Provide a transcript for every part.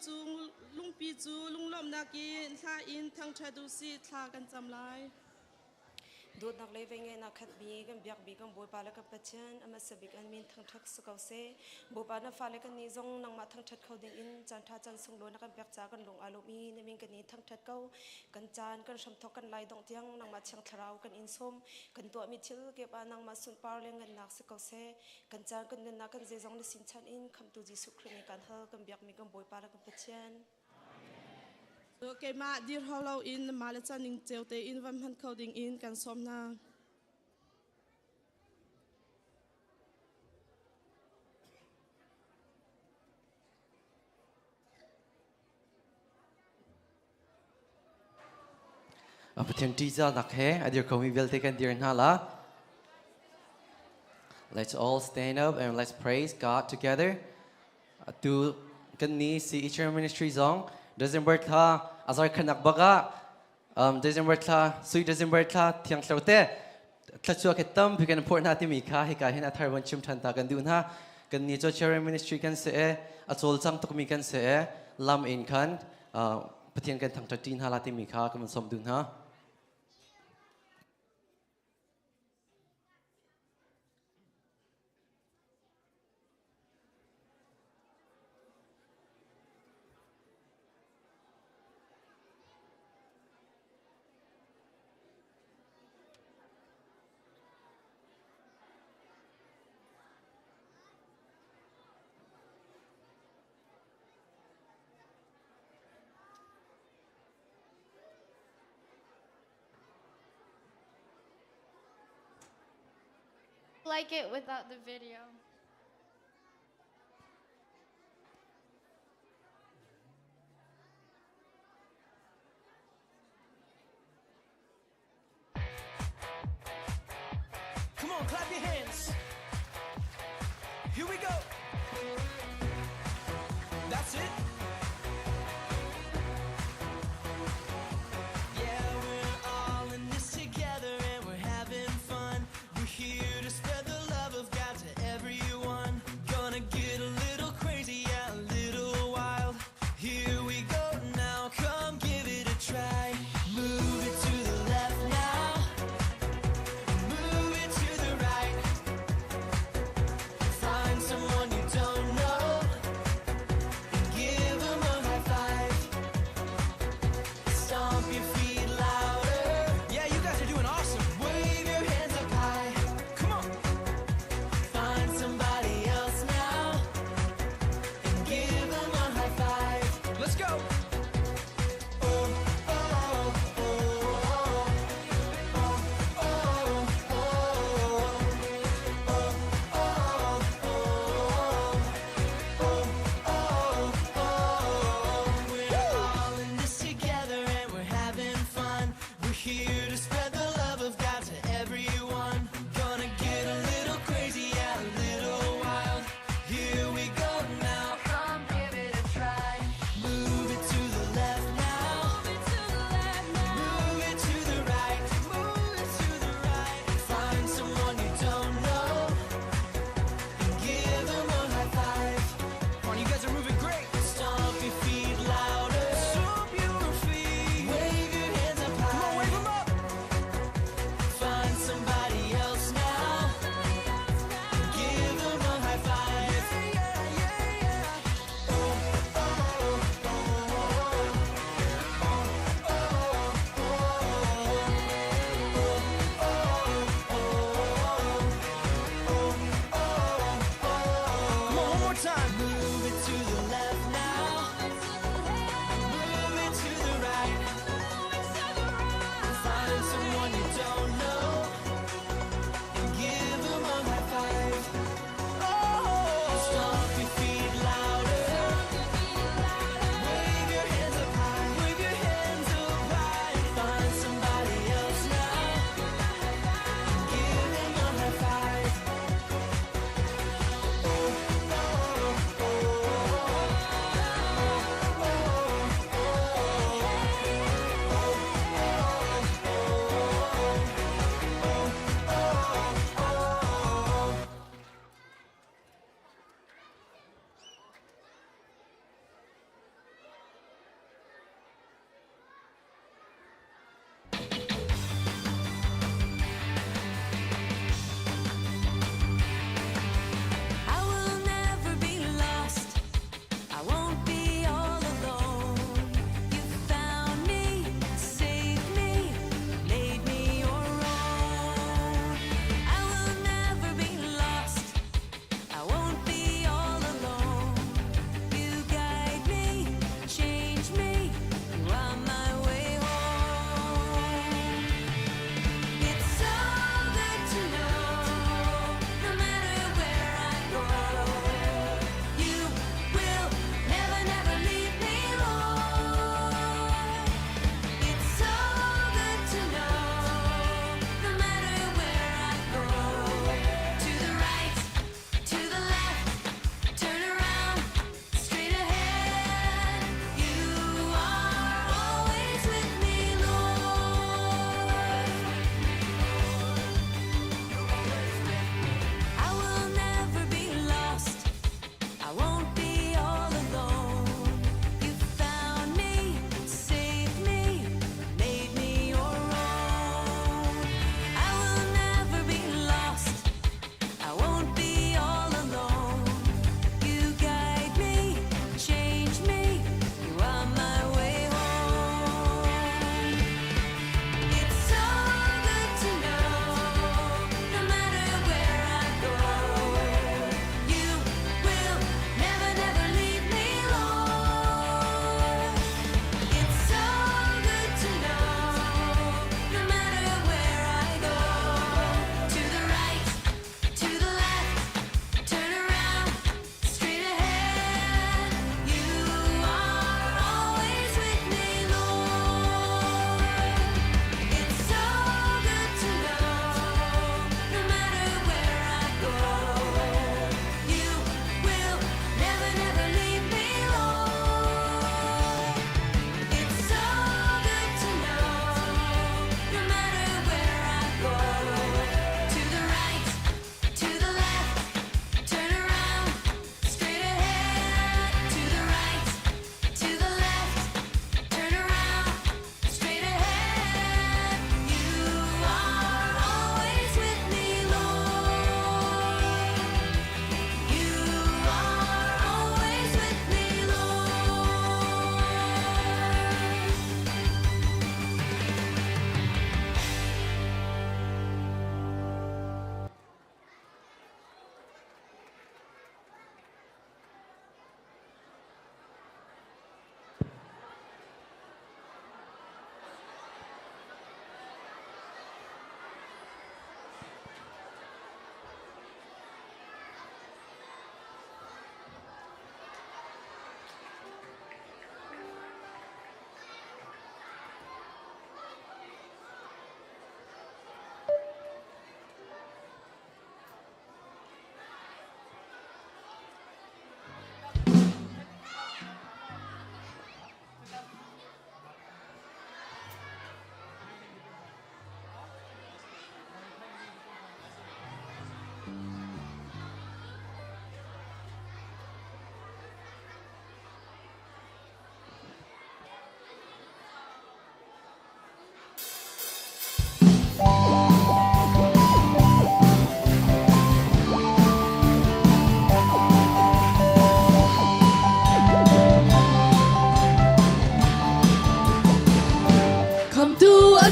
จูลุงปีจูลุงลมนากีท่าอินทั้งชาดูซีท่ากันจำลายดูนักเลงเงินนักขัดบีกันเบียกบีกันบัวปาเลกับปัจจันอามาสบิกันมินทั้งทักสกาวเซบัวปานาฟาเลกันนี้จงนังมาทั้งทัดเขาดิ่งอินจันทาจันทรงโลนักกันเบียกจากกันลงอารมณ์ในมิงกันนี้ทั้งทัดเขากันจานกันชมทกันลายดองเตียงนังมาเชียงทราวกันอินส้มกันตัวมิชิลเก็บอานังมาสุนปาเลงเงินนักสกาวเซกันจานกันเดินนักกันเจจงในสินชันอินคำตูจิสุครีกันเฮกันเบียกมีกันบัวปาเลกับปัจจันตัวเกมาดีร์ฮาเราอินมาเลจันนิงเจลเตอินวันพันเขาดิ่งอินกันสมนา Opportunity za nakhe adir komi velte kan dir nhala. Let's all stand up and let's praise God together. Tu kan ni si Easter Ministry zong December tha azar kanak baga December tha sui December tha thiang tlaute thlachua ketam bikan important hati mi kha hi ka hin athar wan chum than ta kan du na kan ni cho Easter Ministry kan se achol chang tok mi kan se lam in kan pathian kan thang tin hala ti mi kha kan som du na Like it without the video. Come on, clap your hands. Here we go. That's it. Yeah, we're all in this together and we're having fun. We're here to spread the love of God to everyone. Gonna get a little crazy, yeah, a little wild. Here we go now, come give it a try. Move it to the left now. Move it to the right. Find someone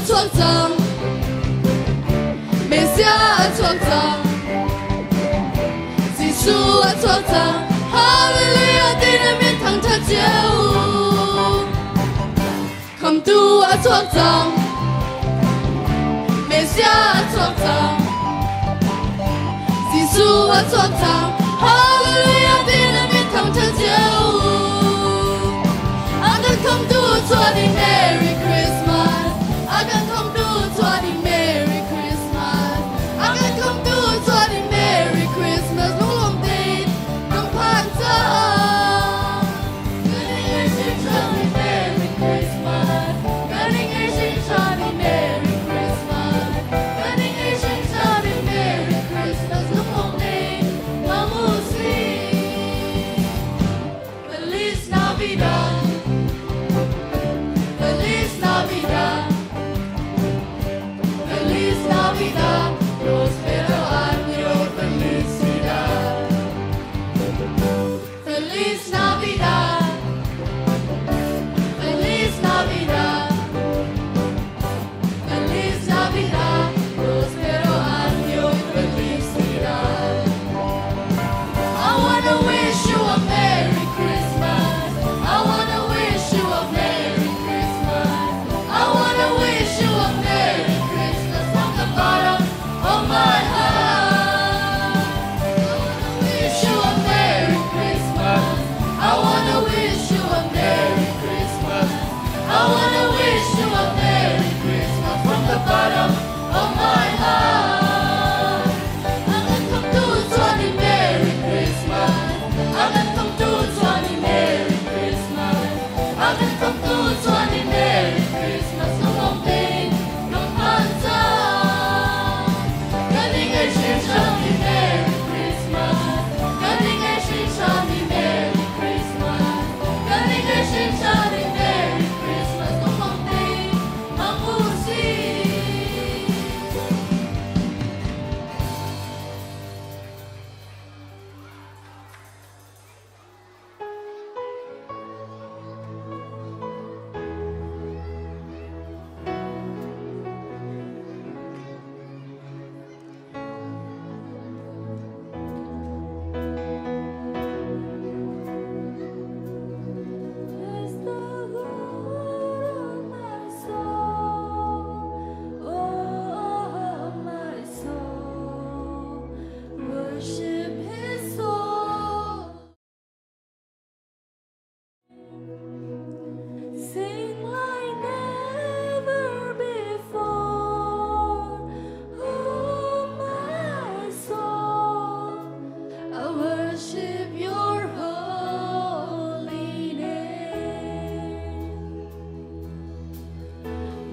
chuộc dòng Messiah chuộc dòng Giêsu chuộc dòng Hallelujah tin em biến thắng thật chiếu Come tu chuộc dòng Messiah chuộc dòng Giêsu chuộc dòng Hallelujah tin em biến thắng thật chiếu I can come to Twenty Merry Christmas. I can come to Twenty Merry Christmas. I can come to Twenty Merry Christmas. Lúc lòng tin không phản tâm. Good evening, Twenty Merry Christmas. Good evening, Twenty Merry Christmas. Good evening, Twenty Merry Christmas. Lúc lòng tin không mù suy. Feliz Navidad. Feliz Navidad, Feliz Navidad, próspero año, felicidad. Feliz Navidad, Feliz Navidad, Feliz Navidad, próspero año, felicidad. I wanna wish you a Merry Christmas. I wanna wish you a Merry I wanna wish you a Merry Christmas from the bottom of my heart. I wanna wish you a Merry Christmas. I wanna wish you a Merry Christmas. I wanna wish you a Merry Christmas from the bottom of my heart. I can come to Twenty Merry Christmas. I can come to Twenty Merry Christmas. I can come to Twenty Merry Christmas. Không lòng tin, không phản tâm. Good evening, Twenty Merry Christmas. Good evening, Twenty Merry Christmas. Good evening, Twenty Merry Christmas. Không lòng tin, không mù suy. Bless the Lord, oh my soul, oh my soul, worship His soul. Sing like never before, oh my soul, I worship Your holy name.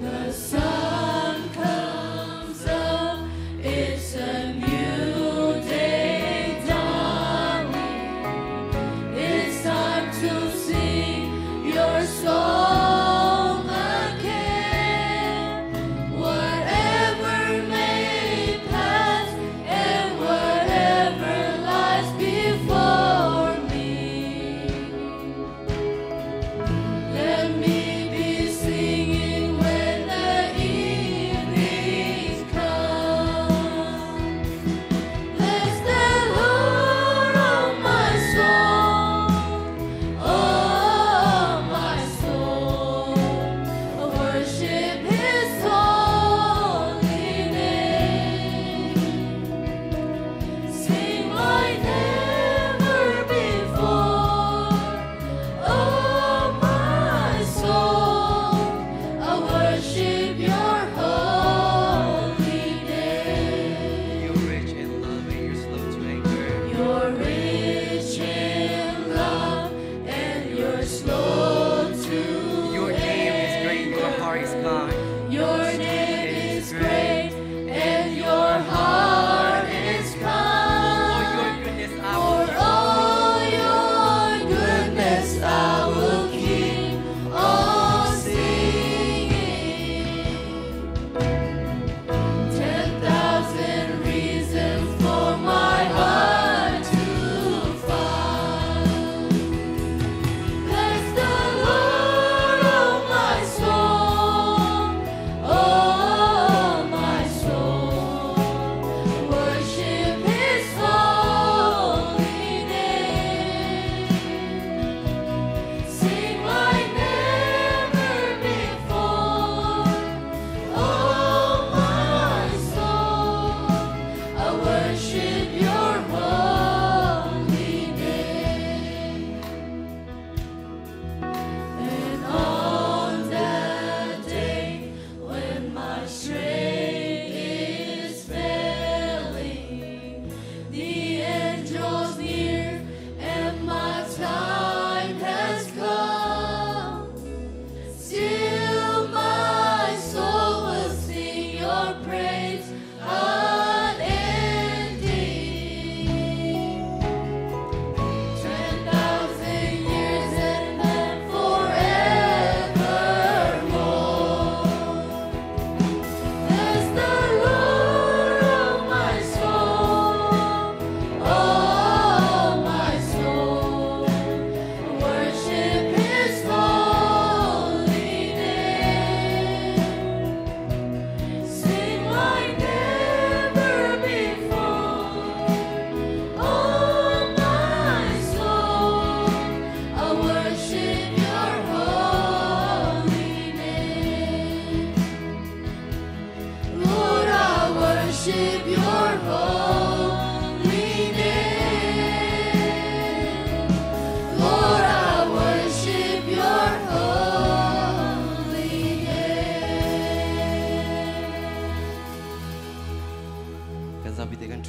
The sun comes up, it's a new day dawning. It's time to sing Your song.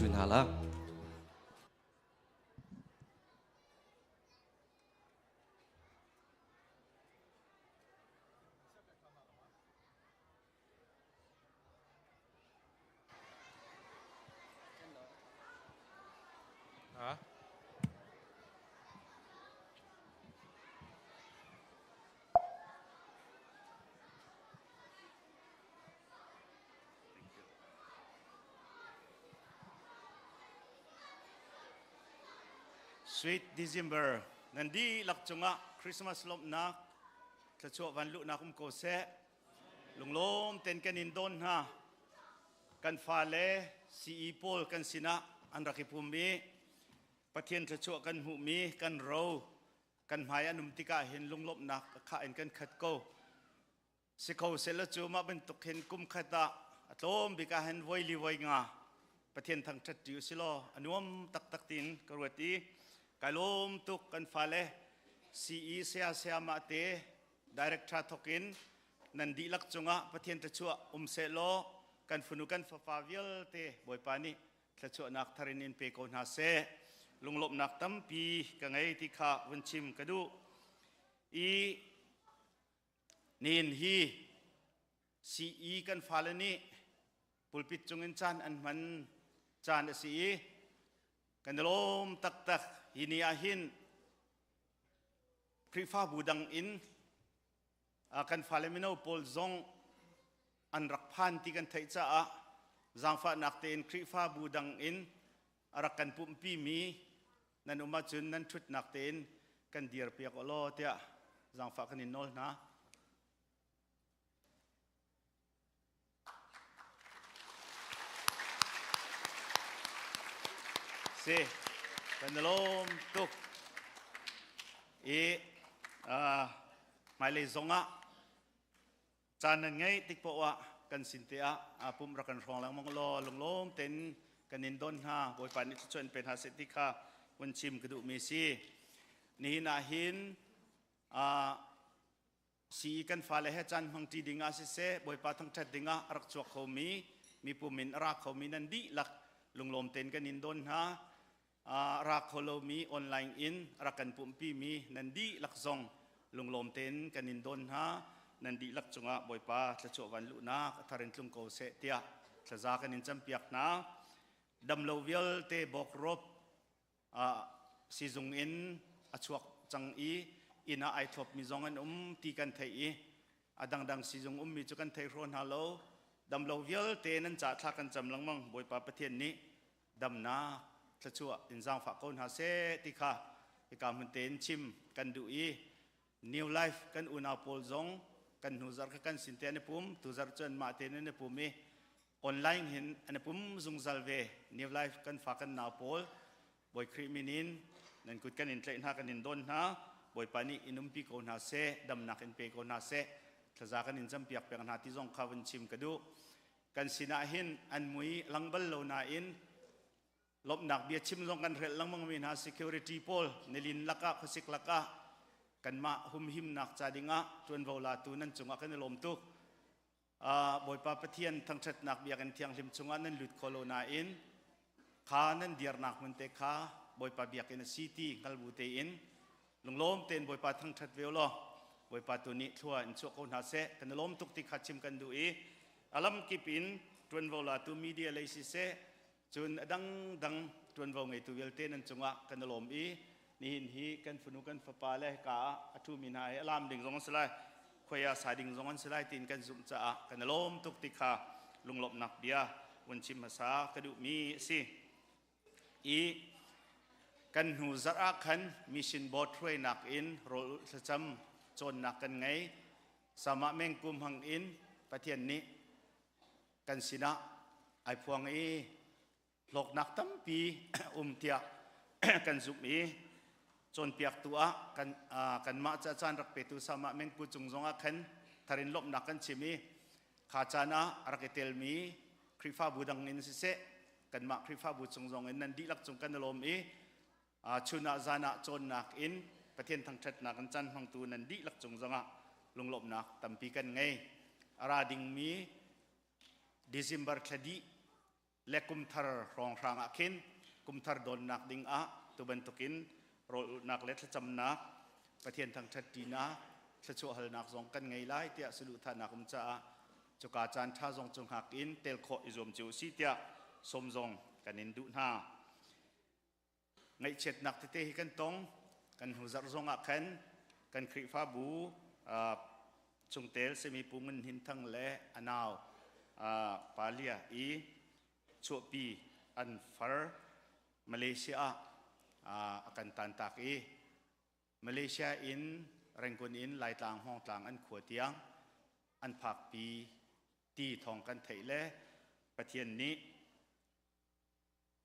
จุนฮาละ Sweet December นันดีหลักจงะคริสต์มาสลบนักจะช่ววันลุนักโกเซลงลมเต็นกันอินโดนฮะกันฟาเลซีอีโพลกันสินะอันรักภูมิประเทศจะช่วกันหุมีกันเรากันหายอนุมติกาเห็นลงลบนักข้าเอ็นกันขัดโกสิเขาเสละจูมาเป็นตุกเห็นกุมขัดตาอัตโมบิกาเห็นไวลีไวงาประเทศทางชัดจิวสิโลอนุมตักตินกรวตีกาลมตุกกันฟาเลซีอีเซียมาเตดิเรกทราทกินนันดีลักจงะประเทศตะชัวเซโลกันฟุนุกันฟาวิลเตบอยปานีตะชัวนักทารินินเปโกนาเซลุงลบนักตั้มปีกังไงที่ข้าวันชิมกระดูอีนินฮีซีอีกันฟาเลนีปุลปิดจงอินจานอันมันจานซีกันลมตักฮินีอาหินคริฟ้าบูดังอินกันฟาเลมิโนโพลซงอันรักพันที่กันไทยจ้าจังฟ้านักเตนคริฟ้าบูดังอินรักกันปุ่มปีมีนันอุมาจุนนันชุดนักเตนกันเดียร์เปียกอโลเตียจังฟ้ากันอินโนลนะเซกันลมตุกหมายเลขสองจานนั้นไงติ๊กปะกันสินเตียปุ่มรักกันรองแล้วมองลอลงล้มเต็นกันนินดอนฮะบอยปานิชวนเป็นหาเศรษฐิกาวันชิมกระดูกเมซี่นี่นาหินสีกันฟ้าเลยให้จันมังจีดิงาสิเซบอยปาทั้งชัดดิงารักจวกเขามีปุ่มมินรักเขามีนันดีหลักลงล้มเต็นกันนินดอนฮะรักเขาเรามีออนไลน์อินรักกันปุ่มปีมีนันดีหลักซองลงลมเต็นกันนินดอนฮะนันดีหลักจงะบอยปาจะโจวันลุนะทารินลุงโกเสตียจะจากกันนินจำเปียกนะดำโลวิลเตบอกรบซีจงอินอชวกจังอีอินาไอทบมีจงอันตีกันไทยดังซีจงมีจุกันไทยโรนฮัลโหลดำโลวิลเตนั้นจะทักกันจำลังมั่งบอยปาประเทศนี้ดำนาจะชัวอินจังฝากคนหาเสติค่ะอีกามันเต็นชิมกันดูอี New Life กันอุณาโพลซงกันหูจักกันสินเตนปุ่มตูจักจนมาเตนนปุ่มมีออนไลน์เห็นอันปุ่มซงซัลเว New Life กันฝากกันนาโพลบอยคริมินินนั่นกุดกันอินเทรนหากันอินดอนฮะบอยปานีอินุมปีโกนาเซดำนักอินเปโกนาเซจะจากกันอินจำเปียกเปียกนาที่ซงข้าวันชิมกันดูกันสินาหินอันมุยลังบัลโลนาอินลบหนักเบียดชิมลงกันเรลังมังมีนา security pole ในลินลักะขสิกลักะกันมาหุมหิมหนักจาดิงะจวนโวลาตูนั้นจงอักกันลมตุกบอยปาปะเทียนทั้งชัดหนักเบียกันเทียงลิมจงอันนั้นหลุดโคโลนาอินขานั้นเดียร์หนักมันเตขาบอยปาเบียกันซิตี้กัลบูเตอินลงลมเต็นบอยปาทั้งชัดเวลโลบอยปาตัวนี้ทั่วอินชั่วคนหาเสกันลมตุกติขัดชิมกันดูอีอลัมกิปินจวนโวลาตูมีเดียเลยสิเซจนดังจนวงไอตัวเวลเตนันจงะกันลมอีนี่ฮีกันฝนุกันฝปาเลกาอทุมินายอลามดิ่งจงอันสลายขวายาสายดิ่งจงอันสลายตีนกันจุ่มจ้ากันลมตุกติกาลุงหลบนักเบียวันชิมภาษากระดูมีสิอีกันหูจักขันมิชินบอทช่วยนักอินโรลจำจนนักกันไงสามะเมงกุมหังอินประเทศนี้กันสินะไอพวงอีหลอกนักตั้มปีเตียกันจุมีจนเปียกตัวกันมาจะจานรักเปตุสามะเมงกุจงจงขันทารินลบนักกันชิมีขาจานะรักเตลมีคริฟ้าบูดังอินสิเซกันมาคริฟ้าบูจงจงอินนันดีลักจงกันลมอีชุนาจานะจนนักอินประเทศทางชัดนักกันจันทางตูนันดีลักจงจงลงลบนักตั้มปีกันไงอาราดิงมีDecember คดี และกุมทารรองรางอาคินกุมทารโดนนักดิงอะตุบันตุกินโรนักเล็ดจำนักประเทศทางชัดดีนะชัดชัวหัลนักสงกันไงไล่เตียสุดุธานักกุมจ้าจุกาจันท่าสงจงหักอินเตลโคอิจมจิวซีเตียสมจงกันอินดุนาไงเช็ดนักเตะกันตรงกันหูจักสงอาคันกันคริฟ้าบูจงเตลเสมีปุงเงินหินทั้งเละอนาวปาเลียอีชัวปีอันฟาร์มาเลเซียakan tantak Malaysia in rengkun in lai tlang hong tlang an khua tiang an phak pi ti thong kan thei le pathian ni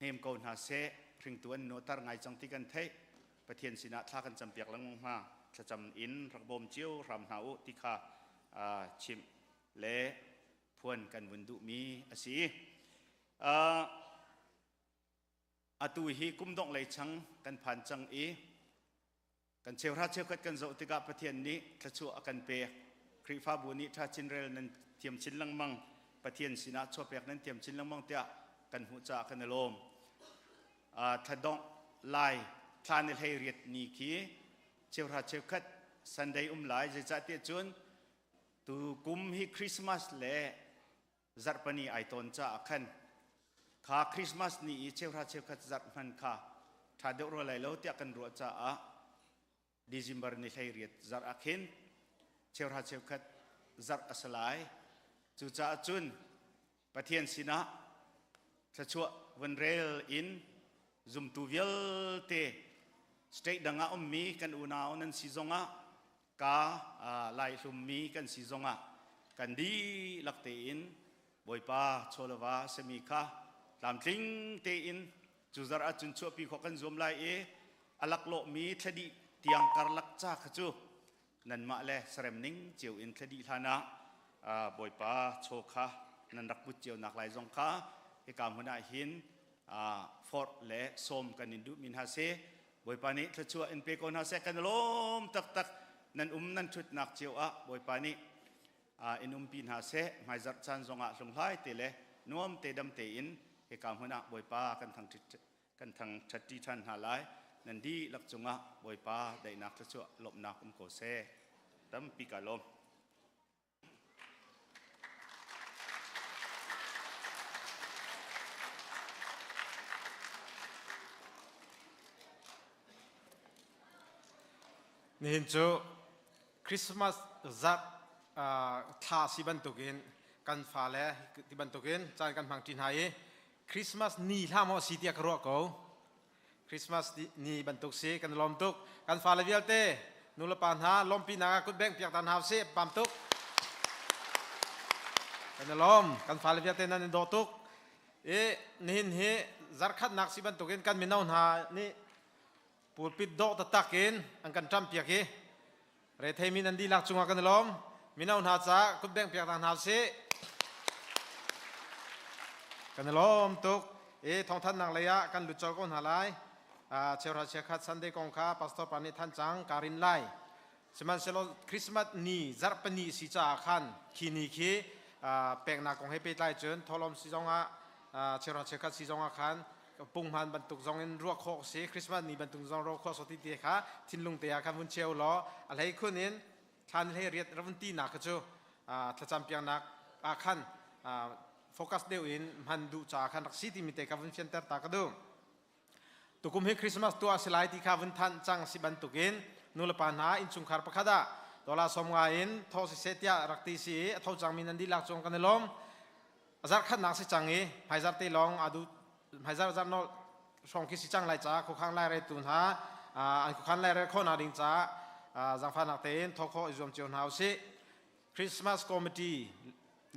hem kon ha se ring tuan no tar ngai chang ti kan thei pathian sina thla kan champiak lang ma cha cham in rak bom chiu ram hau ti kha chim le phuan kan bundu mi asi atu hi kum dong lai chang kan phan chang kan cheu ra cheu khat kan zo tika pathian ni thachu akan pe kri fa bu ni tha chin rel nan thiam chin lang mang pathian sina chopek nan thiam chin lang mang tia kan hu cha kan lom thadong lai than hei riat ni ki cheu ra cheu khat sunday lai je cha ti chun tu kum hi christmas le zarpani ai ton cha khanข้าคริสต์มาสนี้เชื่อราเชื่อขัดจัดมันข้าถ้าเดี๋ยวเราเลยเราเตียกันรัวจ้าดิซิมเบอร์นี่ใช่เรียดจัดอาคินเชื่อราเชื่อขัดจัดอัศไลจู่จ้าจุนประเทศสินะจะชัววันเรลอินซุมตูเวลเตสเตดังอามีกันอุณาอุนันซีซงะกาไลซุมมีกันซีซงะกันดีลักเตอินบอยป้าโชลวาเซมิคาตามทิ้งเตอินจุดระจุนชัวปีขกันzoomไลอลักโลมีทดีเตียงการลักจ้าขจูนันมาเลสเรมนิงเจียวอินทดีธานะบอยป้าโชคานันรักบุเจียวนักไลจงคาเอกามหัวหน้าหินฟอร์และสมกันอินดูมินฮาเซบอยป้านี้ทชัวอินเปกอนฮาเซกันลมตักตักนันนันชุดนักเจียวบอยป้านี้อินปินฮาเซไม่จัดชันจงสงไลเตเลนวมเตดมเตอินเอกามหัวหน้าบอยป้ากันทางชัดที่ท่านหาไลนันดีลักจงบอยป้าได้นักทชัวหลบนักโกเซตั้มปีกาลมนี่เห็นจูคริสต์มาสจัดท่าสิบันตุกินกันฟ้าเล่ที่บันตุกินจานกันพังจินไฮคริสต์มาสนี่ท่ามอสีเตียกรัวกูคริสต์มาสนี่บันตุกสีกันลมตุกกันฟ้าเล่เวลเตนุลปานหาลมปีนากุดแบงเปียกตันหาวเสปามตุกกันลมกันฟ้าเล่เวลเตนันโดตุกนี่เห็นเฮจัดขัดนักสิบันตุกินกันมีน่าหานี่ปูดปิดโดตะตักอินอันกันจำเปียกเรทให้มีนันดีลักจุงกันลมมีน่าหาจ้ากุดแบงเปียกตันหาวเสกันลมตุกท้องท่านนางระยะกันหลุดจอก้นหาไลเชลราเชคัดซันเดย์กองค้าปัสตอร์ปานิท่านจังการินไลสมันเซโลคริสต์มาสนี้จัดปนีสิจ้าขันคีนีคีแปลงนากองให้ไปไล่จนทอลมสิจงเชลราเชคัดสิจงขันปุ่งพันบรรทุกจงเงินรัวโคสีคริสต์มาสนี้บรรทุกจงรัวโคสติเตียค่ะทิ้งลงเตียค่ะวันเชลล้ออะไรคุณเห็นท่านให้เรียนรัวันตีนักจูถ้าจำเพียงนักขันโฟกัสเดียวอินมันดูจากขันรักสิที่มีแต่กับวันเชนเตอร์ตากระดูตุกุมให้คริสต์มาสตัวสลายที่ข้าวันท่านจังสิบันตุกินนุลปานาอินสุงคาร์ปะคดาตัวลาสมงาอินทอสิเซติยารักตีสีทอจังมินันดีลักจงกันลมอาจารย์ขันนักสิจังเอไฮจัร์ตีลองอดูไฮจัร์จันโนชงคิสิจังไลจ้าคุขังไลเรตุนฮะอันคุขังไลเรคนอาดิงจ้าจังฟันนักเตนทอโคอิจอมเจียนฮาวสิคริสต์มาสคอมมิตี้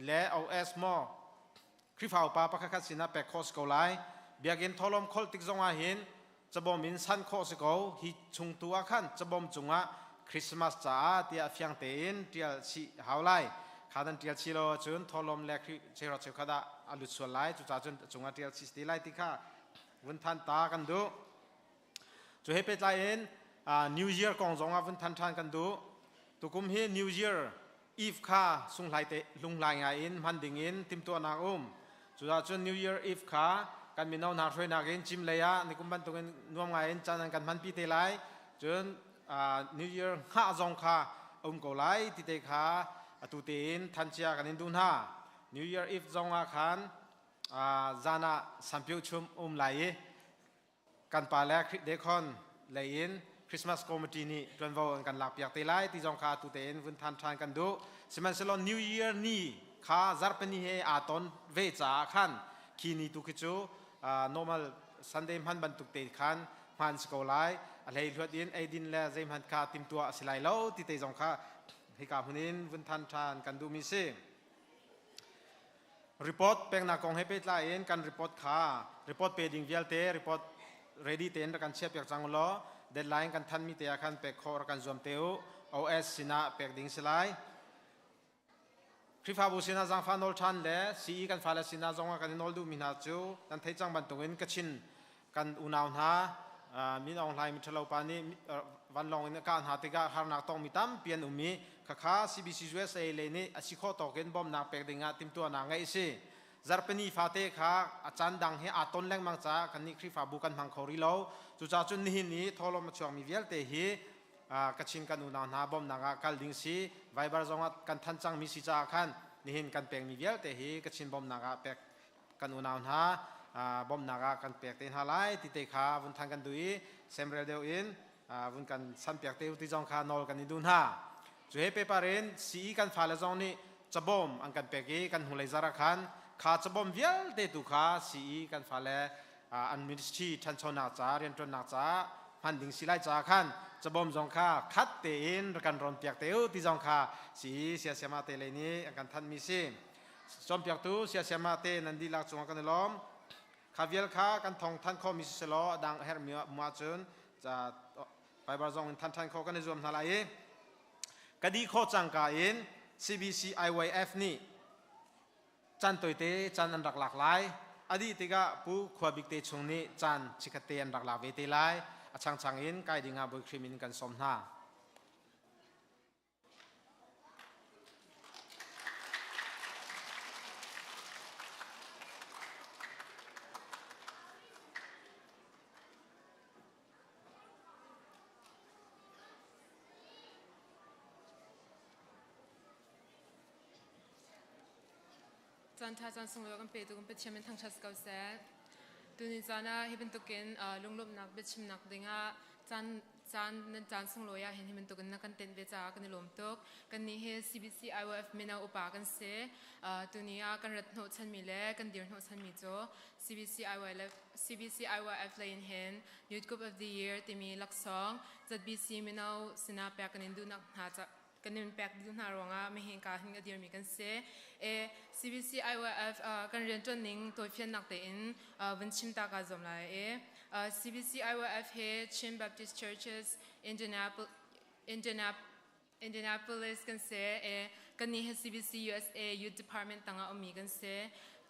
และเอาเอสมอคริฟาวปาปะคัดสินะเปกโคสโกไลเบียกินทอลมคอลติกจงอาหินจะบ่มินสันโคสโกฮิชุงตัวขันจะบ่มจุงะคริสต์มาสจ้าเตียเฟียงเตนเตียชิฮาวไลขาดันเตียชิโลจุนทอลมเล็กเชรเชคดาอลุส่วนไลจุจ้าจุนจุงะเตียชิสติไลติค่ะวันทันตากันดูจุเฮเปตไลเอ็นนิวเยียร์กองจงะวันทันกันดูตุกุมเฮนิวเยียร์อีฟค่ะสุงไลเตลุงไลงาอินมันดิงอินติมตัวนางจ จุดจน New Year Eve ค่ะกันมีน้องนาช่วยนักเรียนจิมเลยะนี่กุมบันตุกันน่วมไงเอ็นจันกันพันปีเตไลจนNew Year ห้าจงค่ะก็ไลติเตค่ะตุเตนทันเชียกันอินดูน่า New Year Eve จงอาคันจานะสัมพิวชุมไลกันปาเลคริเดคอนเลยอินคริสต์มาสคอมมิตี้นี่จนว่ากันหลับอยากเตไลที่จงค่ะตุเตนวันทันทานกันดูสมัยสลอน New Year นี่ค่ะจารย์เป็นนี่อาตอนเวจ้าคันคีนีตุกิจูnormal Sunday พันบันตุเตคันมันสกอไลอะไรหลวดดินไอดินและเจมันคาติมตัวสิไลเล่าที่เตจงค่ะให้กับคนนี้วันทันทานกันดูมิเซ่รีพอร์ตเป็นนักกองให้ไปลายเองกันรีพอร์ตค่ะรีพอร์ตเป็นดิ่งเวลเตอรีพอร์ต ready เต็นกันเชียบอยากจังล้อเดดไลน์กันทันมีเตียกันเป็กคอร์กันจวมเตียว OS สินะเป็กดิ่งสิไลคริฟาบุสินะจังฟันโอลชันเล่ซีกันฟาเลสินะจงกันนอลดูมินาจูนั่นเทจังบันตุงินกชินกันอุณาวนามีออนไลน์มีทะเลาะปานี่วันลองในการหาติกาหานักต้องมีตั้มเปลี่ยนมีข้า CBC USA เลยนี่อาชีพต่อเกณฑ์บอมนักเป็กดิ่งติมตัวนางไงสิจารย์เป็นนี่ฟาเต้ข้าอาจารย์ดังให้อาต้นแรงมังจ้ากันนี่คริฟาบุกันมังคอริโลจุจ้าจุนนี่นี่ทอลมาช่วงมีเวลเตฮีกชินกันอุณาวนาบอมนางกัลดิ่งซีไวบาร์จงกันทันจังมีสิจ้าขันนี่เห็นกันเป็กมีเวลเตฮีกชินบอมนางเป็กกันอุณาวนาบอมนากากันเปียกเต็นหาไลติเตขาวุนทางกันดุยเซมเรเดลอินวุนกันสัมเปียกเตวติจงขานอลกันนิดุนฮาจุเฮเปปาเรนสีกันฟาเลจงนี่จะบอมอันกันเปียกกันหุ่นเลยจาระคันขาจะบอมเวลเตตุขาสีกันฟาเลอันมิสชีทันชนาจาเรียนจนนาจาพันดิ่งสิไลจาคันจะบอมจงขาคัดเตนกันรอนเปียกเตวติจงขาสีเสียเสียมาเตเลนี้อันกันทันมิซิจอมเปียกตูเสียเสียมาเตนันดีลักจงกันล้อมข้าเวลข้ากันทองท่านข้อมิสโลดังเฮร์มิมัวจุนจะไปบาร์จงท่านข้อกันในส่วนอะไรกดีข้อจังกาอิน CBC IYF นี่จันตัวเตจันอันรักหลากหลายอดีตก็ผู้ขวบิกเตชงนี้จันชิคเตอันรักหลากเวทีไลช่างอินไกดิ่งอาบุคริมินกันสมนาจันทาจันสงลกันเปตุกันเปเชมันทั้งชัดเก่าแสตุนิจานะเฮเป็นตุกินลุงลบนักเบชิมนักดิ่งอ่ะจันสงลอยเห็นเฮเป็นตุกินนักกันเต้นเวจากกันในลมตุกกันนี้เฮ CBC IYF มีนาอุปากันเสตุนี้กันรัดโนชันมีเล่กันเดียร์โนชันมีโจ CBC IYF เลยเห็น Youth Group of the Yearที่มีหลักสองจัด BC มีนาสินาแปลกันอินดูนักหาจะกันนี่เป็นแปลกดูน่าร้องอ่ะไม่เห็นการเห็นกันเดียร์มีกันเสCBC IYF กันเรียนจนนิ่งตัวเพียงนักเตอินวันชิมตากาจอมไลCBC IYF เฮ Chin Baptist Churches Indianapolis กันเสกันนี่เฮ CBC USA Youth Department ต่างๆมีกันเส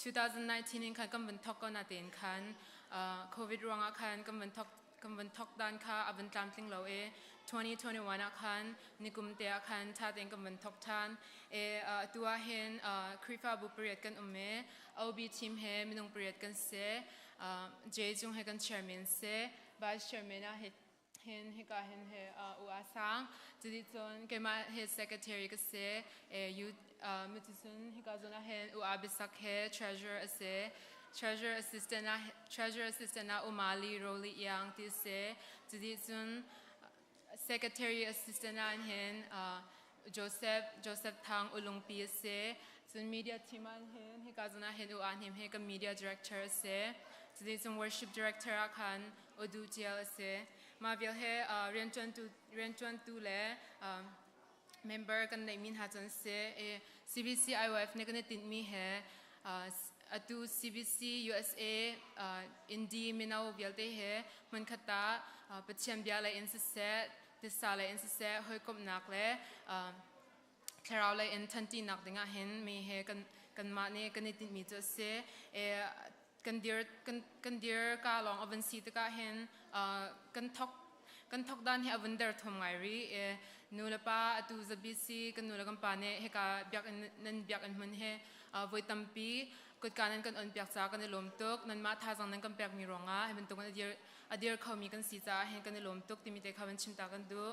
2019นี่คันกันวันทอกก็น่าเต้นคันโควิดร้องอ่ะคันกันวันทอกด้านค่ะอวันตามทิ้งเรา2021อาคันนิกุมเตอาคันชาติเองกับมันทบทานตัวเห็นคริฟาบุปริยกันเอาบีทีมเฮมินงปริยกันเสเจจุงเฮกันเชอร์แมนเสบาสเชอร์แมนเห็นก็เห็นอุอาสังจุดจนเกมาเฮ secretary ก็เสยูมิติซุนเฮก็จนเห็นอุอาบิสักเฮ treasurer assistant นะอุมาลีโรลียังที่เสจุดจนSecretary Assistant อันเห็นJoseph ทางอุลงปีเสส่วน Media Team อันเห็นให้การเห็นอุอันเห็นให้กับ Media Director เสส่วน Worship Director อาคันอุดูเจียเสมาเวลให้เรียนจวนตูเล่ Member กันในมินหาจันเสCBC IYF ในกันในติดมีให้atu CBC USA Indi Minau Bialte he man khata pachem biala in se tisala in se hoi kop nak le kharau le in thanti nak dinga hen me he kan ma ne kan ni mi jo se kan dir ka long avan si ta ka hen kan thok dan he avan der thom ngai ri nulapa atu zabisi kan nulakan pa ne he ka biak nan biak an mun he voi tampi กฎการนั้นกันอันเปียกจ้ากันในลมตุกนั้นมาท่าจังนั้นกันเปียกมีรองให้มันตรงกันอดีร์เขามีกันสีจ้าเห็นกันในลมตุกที่มีแต่เขาเป็นชิมตากันดู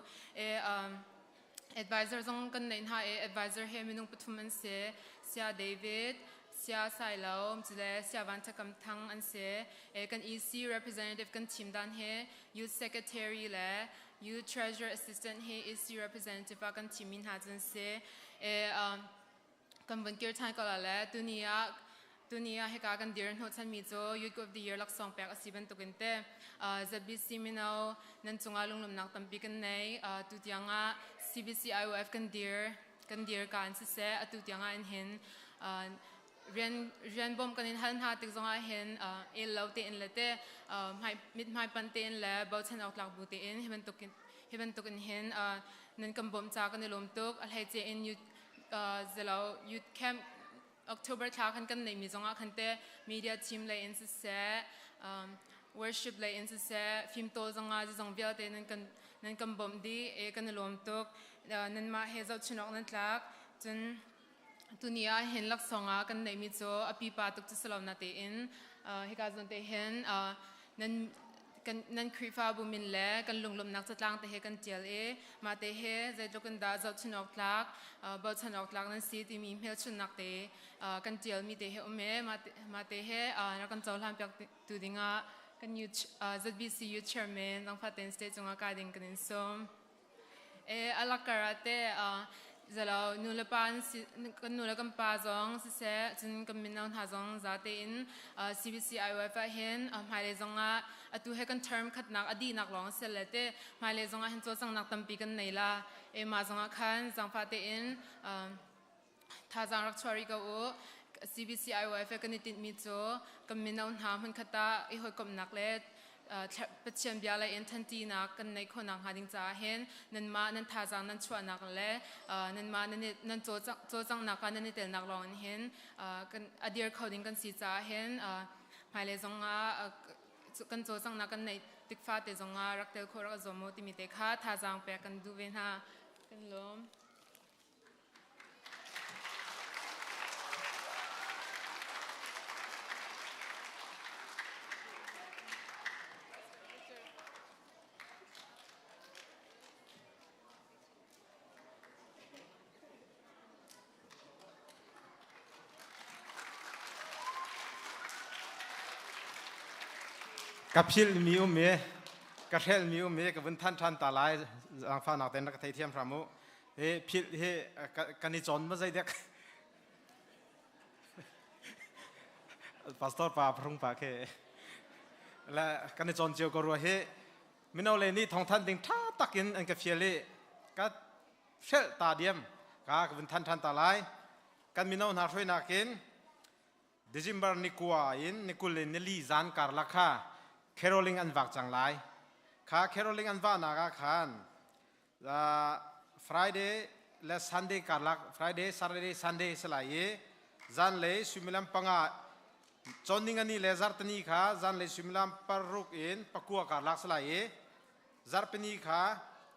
advisor จงกันในหน้าadvisorเฮมินุงปฐุมอันเสียเดวิดเสียสายลมจุดเลยเสียวันทักกันทั้งอันเสียกัน EC representative กันทีมด้านเฮ youth secretary และ youth treasurer assistant เฮ EC representative กันทีมมินหาจันเสียกันวันเกิดทานก็แล้วตัวนี้ให้การกันเดือนหัวฉันมีโจ youth of the year ลัก2 แปก10 ตุกันเต้จะบิสิมินเอานั่นจงอาลงลำนักตั้มปีกันในตุที่ยังCBC IOF กันเดือนการเสียตุที่ยังเห็นเรียนบ่มกันในหันหาติดจงอาเห็นเล่าเตนเลยเต้ให้มิดให้ปันเตนแล้วบ่ฉันออกหลักบูเตนให้มันตกเห็นนั่นกันบ่มจากกันในลมตกอะไรเจนยูจะเรายูแคมป์October ทากันกันในมีจงอาคันเต้ media team เลยอินเสียworship เลยอินเสียฟิล์มโตจงอาจะจงเบียเตนั่นกันบ่มดีกันในลมตกนั่นมาเฮซเอาชนกนั่นลักจนตัวนี้เห็นลักษณะกันในมิโซอภิปาตุกจะสลาวนาเตอินเฮกาจนเตเห็นนั่นครีฟ้าบุมินเล่กันลงลมนักจัดล่างเตเฮกันเจียลมาเตเฮใจตกันดาจะชนกลักบ่ชนกลักนั้นสีที่มีเฮชนักเตกันเจียลมีเตเฮอเมมาเตเฮนักกันเจ้าหลานเปียกตูดิงากันยูZBC Youth Chairman ตั้งฟ้าเต็นสเตจงอาการดิ่งกันนิสมอลักการะเตจะเรานูเลปันกันนูเลกันปาจงสิเสจนกันมินเอาหาจงจะเตนCBC IOF เห็นหมายเลขจงอาตัวให้กัน term ขัดนักอดีนักร้องเสร็จแล้วเตหมายเลขจงอาเห็นตัวสังนักตั้มปีกันไหนล่ะมาจงอาคันจังฟ้าเตนท่าจังรักชวริกาโอCBC IOF กันนิติมิโซกันมินเอาหามันขัดตาอีหอยกบนักเล็ดปัจเจียนเบียร์เลยอินทันทีนักกันในคนนักหาดิงจ้าเห็นนั่นมานั่นท่าจังนั่นชวนนักเล่นั่นมานั่นโจจังนักกันนั่นเตลนักร้องเห็นกันอดีตเขาดิ่งกันสีจ้าเห็นหมายเลขจงอากันโจจังนักกันในติ๊กฟ้าเตจงอารักเตลโครักจอมติมิเตค่าท่าจังแปกันดูเวนหากันล้มกับพิลมีเมกระเทลมีเมกับวันท่านตาลายอังฟ้าหนักเต็นนักไทยเทียมพระมุพิลกันนิจนมาใจเด็กพาสตอร์ป่าพรุ่งป่าเคและกันนิจนเจียวก็รัวมินเอาเลยนี่ทองท่านติงท่าตักินอันกับเฟียเล่ก็เชลตาเดียมกับวันท่านตาลายกันมินเอาหน้าช่วยนักกินDecember ni kuwa in ni kulin ni li zan kar lakha caroling an vak chang lai kha caroling an va na ga khan Friday le Sunday kar lak Friday Saturday Sunday salai zan le sumilam panga choning ani le zartani kha zan le sumilam paruk in pakua kar lak salai zarpani kha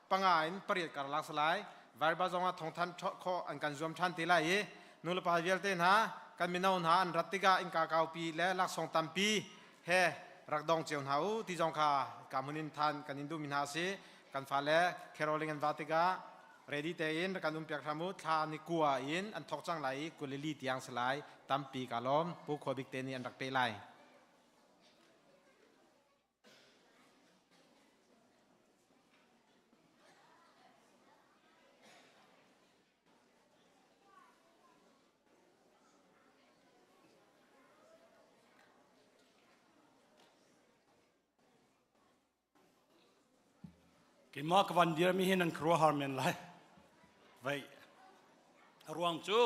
panga in pariat kar lak salai vai ba zonga thongthan kho an kan zum than ti lai nul pa vial ten haกันมินเอาหาอันรัตติกาอินกาเกาปีและลักสองตัมปีเฮรักดองเจียวหาวที่จงคากามุนินทันกันอินดูมินหาซีกันฟ้าและแคโรลิงอันวาติกาเรดิเตอินกันดุมเปียกทามุทานิกัวอินอันทอกจังไหลกุลิลีติยังสลายตัมปีกาล้อมผู้ขวบิกเตนีอันรักเปไลกินมากวันเดียวมีเห็นนันครัวฮาร์เมนไลไว้รวงจู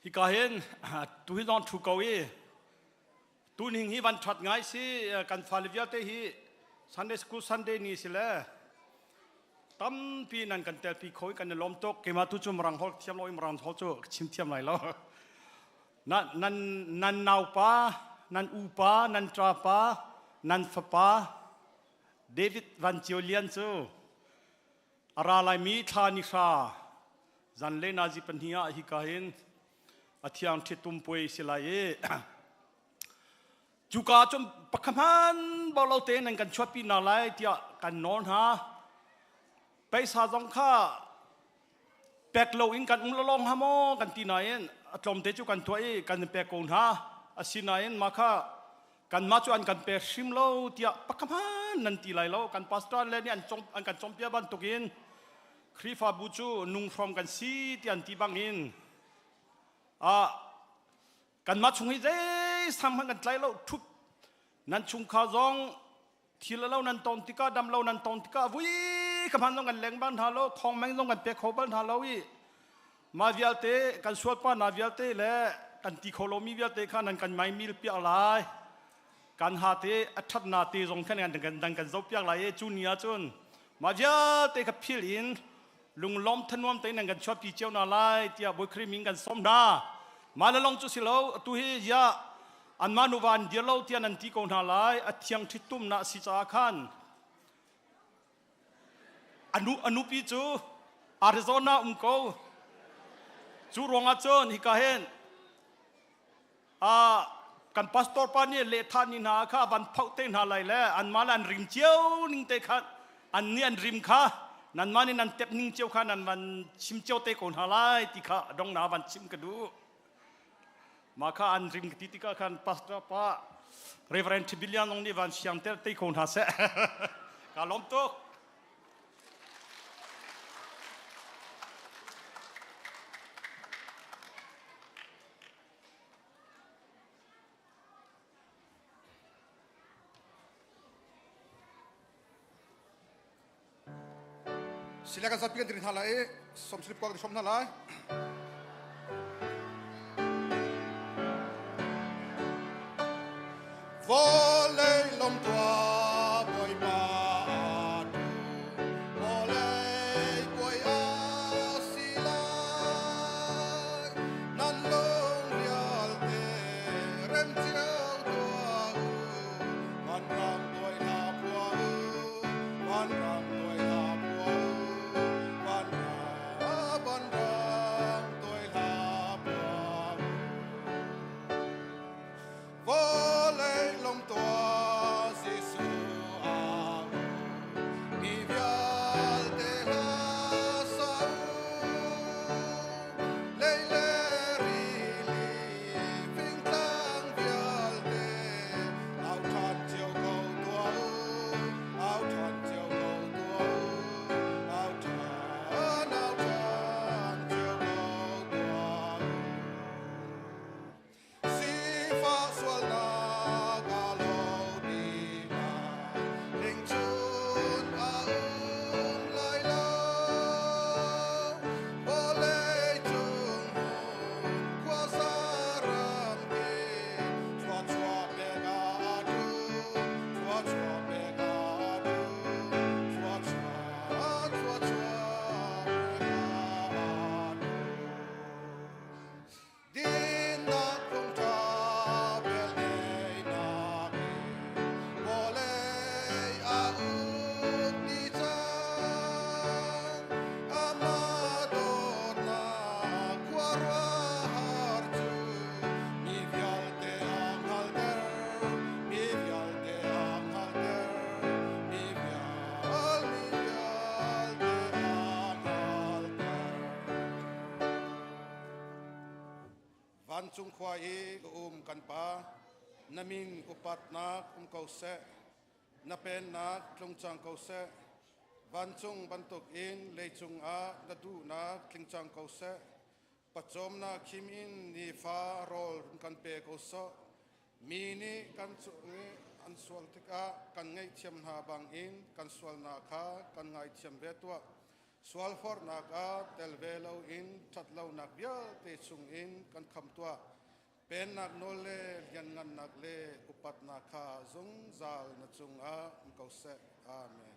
ฮิกาเห็นตุฮิดอนทุกเอาตุนิงฮิวันชัดง่ายสิกันฟาลิวิอาเตฮิซันเดย์สกูซันเดย์นี่สิละตั้มปีนั้นกันเตลปีโคยกันในลมตกเกมาตุจุมรังฮอลเทียมลอยมรังฮอลจูชิมเทียมไหลแล้วนันนาวป้านันอูป้านันตราป้านันฟป้าเดวิดวันจิโอเลียนซูอาราไลมีทานิชาจันเลนาจิปัญญาฮิกาเห็น อาทิยังที่ตุ้มป่วยสิลายจูกาจมปักขมันบอลเราเตนันกันชวปีนาไลที่กันนอนฮะไปสาจงข้าแปกโลอินกันลองฮะโมกันตีนายนอารมณ์เตจูกันตัวกันแปกโกนฮะอาศินายนมาข้ากันมาจวนกันแปกชิมโลที่ปักขมันนันตีไลโลกันพาสตอร์เลนี่อันกันจมเปียบันตุกินครีฟาบูจูนุ่งฟรอมกันซีที่อันตีบังอินกันมาชงให้ใจสามกันใจเราทุกนั้นชงข้าจงทีละเรานั้นตอนที่ก้าดำเรานั้นตอนที่ก้าวิ่งกับพันต้องกันแรงบ้านทาเราทองแมงต้องกันเปียกเขาบ้านทาเราอีมาวิลเตกันสวดป้านาวิลเตและกันตีโคโลมีวิลเตข้านั้นกันไม่มีเปียอะไรกันหาเตอัฐนาเตจงแค่นั้นกันเจ้าเปียอะไรจูเนียจนมาวิลเตกับพิลินลุงล้อมทนวมเตนังกันชอบปีเจ้านาไลเตียบุครีมิงกันสมนามาลองจุสิโลตุเฮียอันมานุวันเดียวเราเตียนันตีกองนาไลอัดยังทิตุมนาสิจาคันอนุปีจูอาริโซนากูจูรองอาจนฮิกาเฮนกันพาสตอร์ปานี่เลธานินาข้าบันเผาเตนหาไลแล้วอันมาลันริมเจียวนิ่งเตคันอันนี้อันริมข้านั่นมานี่นั่นเต็บนิ่งเจียวข้านั่นมันชิมเจียวเตะคนหาไล่ติข้าดองนาบันชิมกระดูมาข้าอันริมติข้าขันปัสตาป้าเรเวอเรนต์บิลลิอันองนี่วันเชียงเตะคนหาเสะกาล้มตุกSilakan sapikan diri halai, som slip kau di som halai. Volei lom tua boy madu, volei boy asilai, nan long lial te rem tiau tua man ram boy na pua man ram boy na pua. Van chung khwa kan pa namin upat na kau se na pen na tlung chang kau se van chung bantuk in le chung a da du na tling chang kau se pachom na kim in ni fa rol kan pe kau so mi ni kan chu an swal tika kan ngai thiam ha bang in kan swal na kha kan ngai thiam ve tua swal for na ka tel ve lo in chat lo nak bia te chung in kan kham tua pen nak no le yan ngan nak le upat na kha zung zal na chung a kau se amen.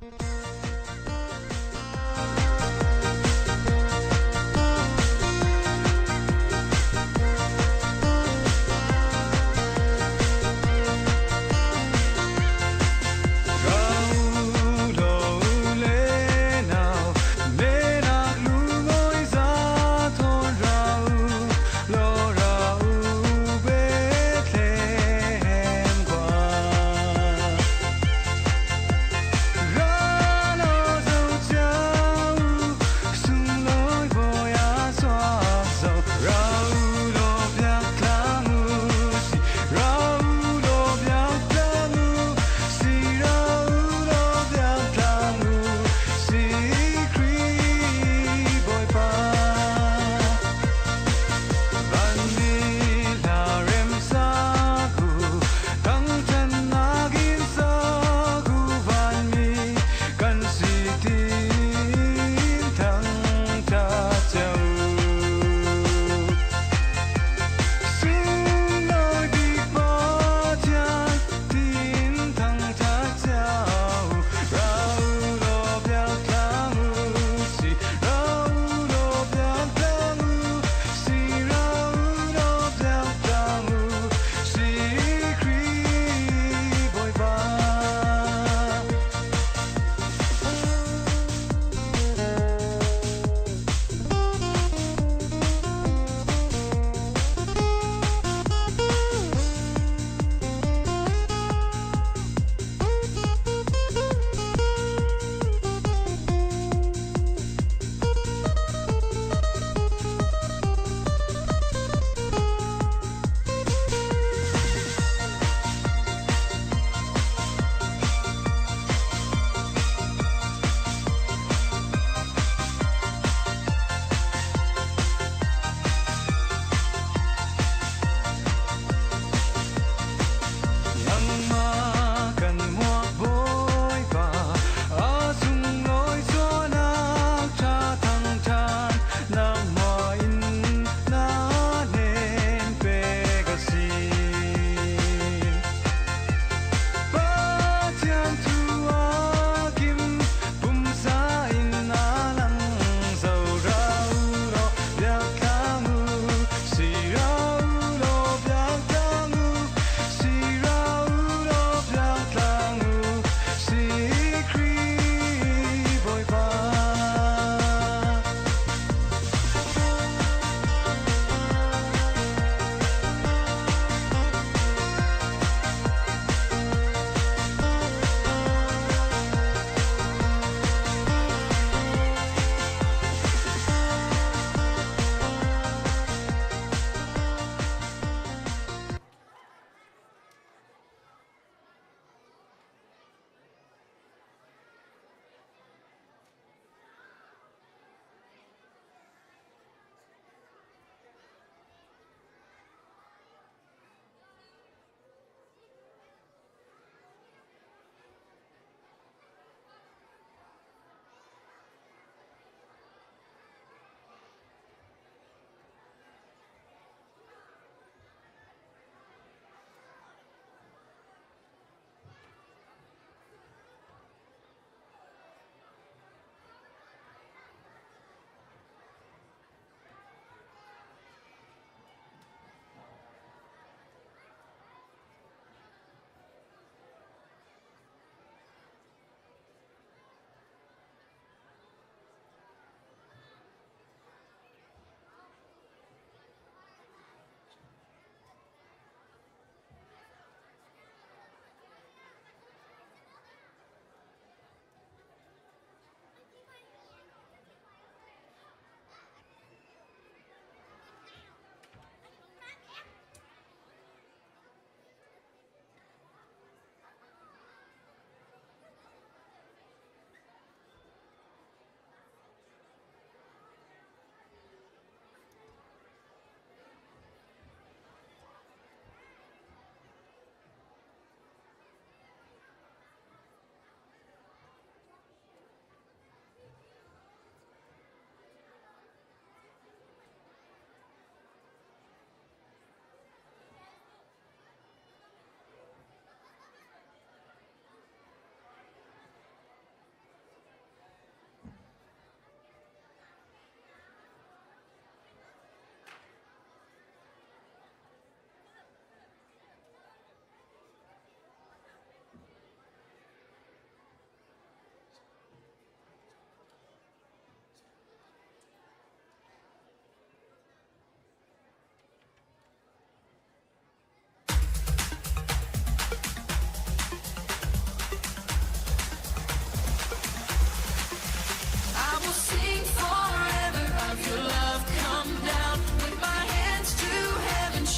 Rau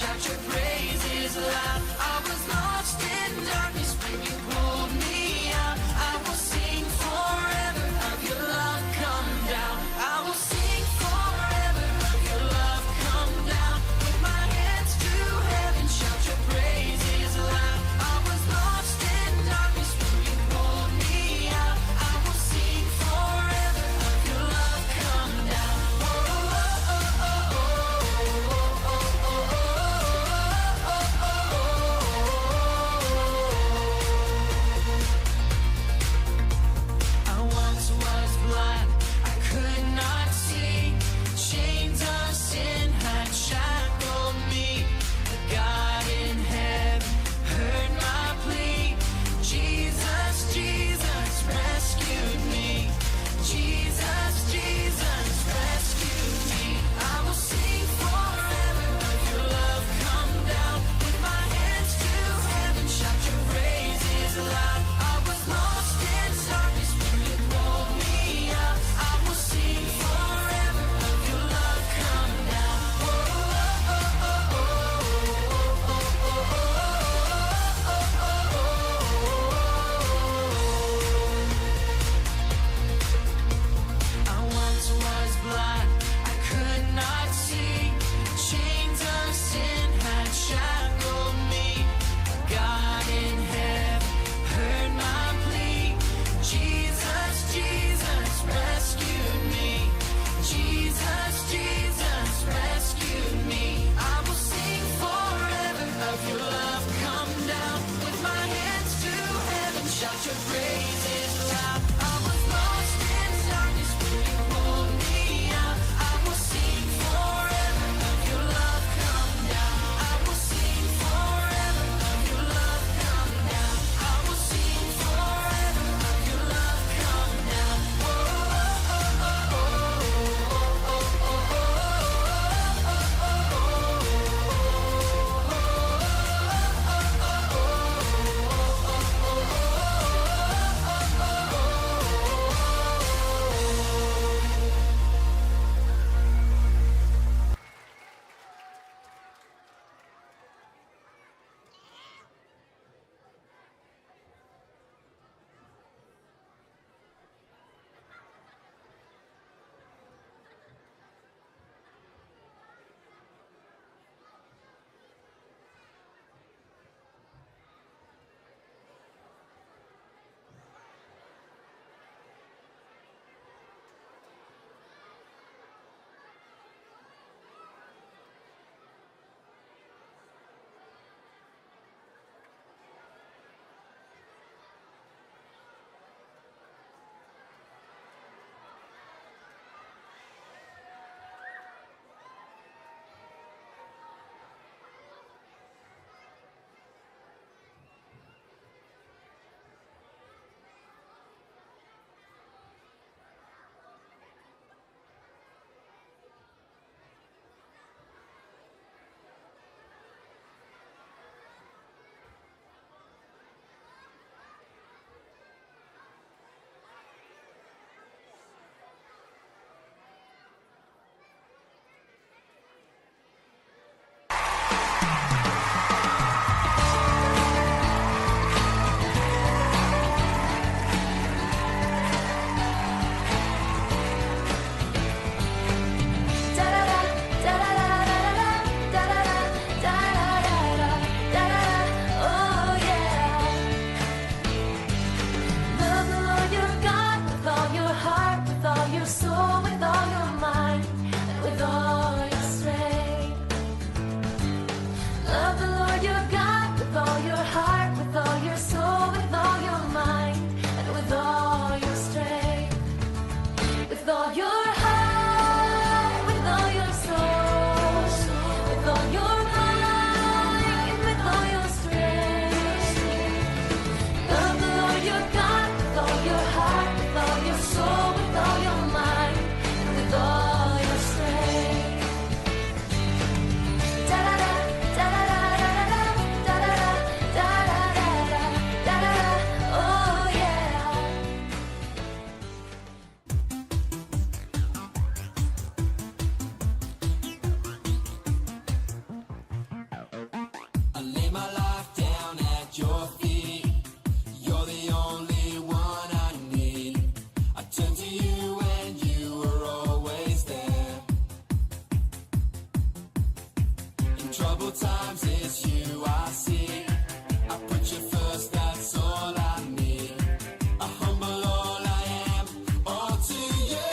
shout your praises loud. I was lost in darkness when you pulled me out. I will sing forever of your love come down. I will sing forever of your love come down. With my hands to heaven, shout your praises loud. I was lost in darkness when you pulled me out. I will sing forever of your love come down. Oh, oh, oh, oh, oh, oh, oh, oh, oh, oh. troubled times, it's you I see. I put you first, that's all I need. I humble all I am, all to you.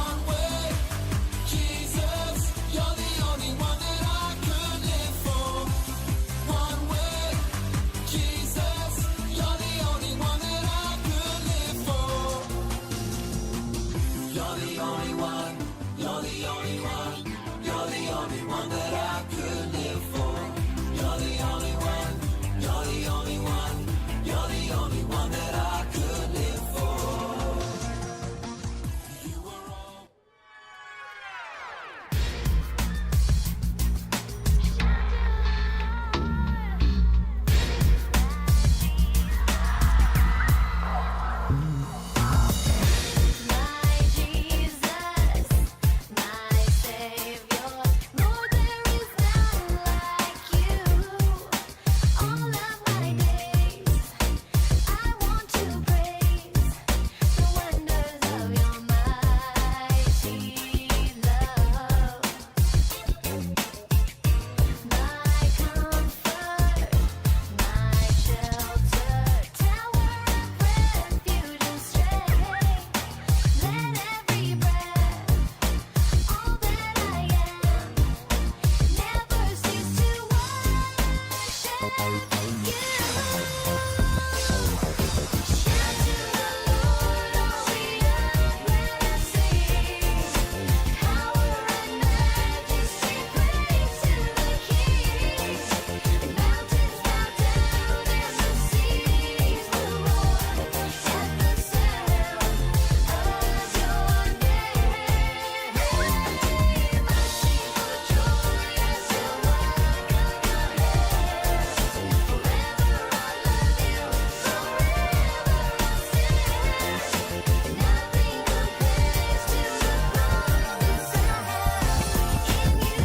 One way, Jesus, you're the only one that I could live for. One way, Jesus, you're the only one that I could live for. You're the only one, you're the only one, you're the only one that I could live for. You're the only one, you're the only one, you're the only one that I could live for. You were all. My Jesus, my Savior, Lord, there is none like you. All of my days, I want to praise the wonders of your mighty love. My comfort, my shelter, tower of refuge and strength. Let every breath, all that I am, never cease to worship you. Shout to the Lord, all the earth, let us sing. Power and majesty, praise to the King. Mountains bow down and the seas will roar at the sound of your name. Marching for joy as you walk on your hands. Forever I love you, forever I'll stand. Nothing compares to the promise I have in you.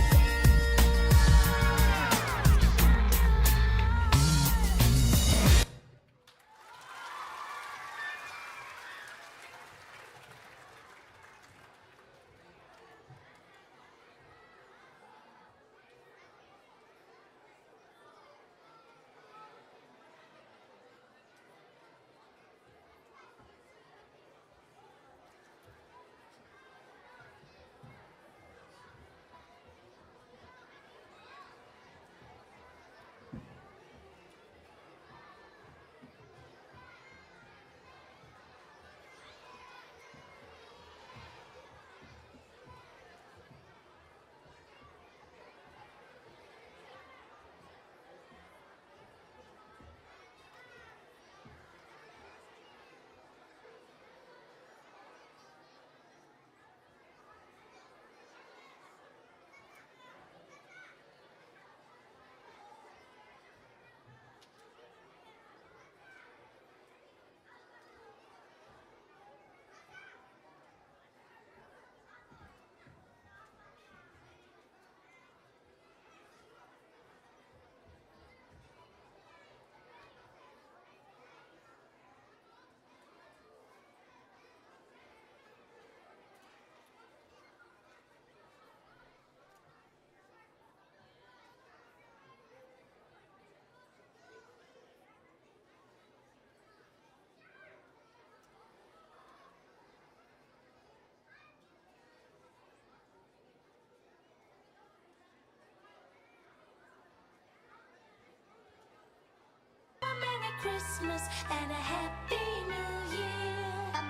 Merry Christmas and a Happy New Year.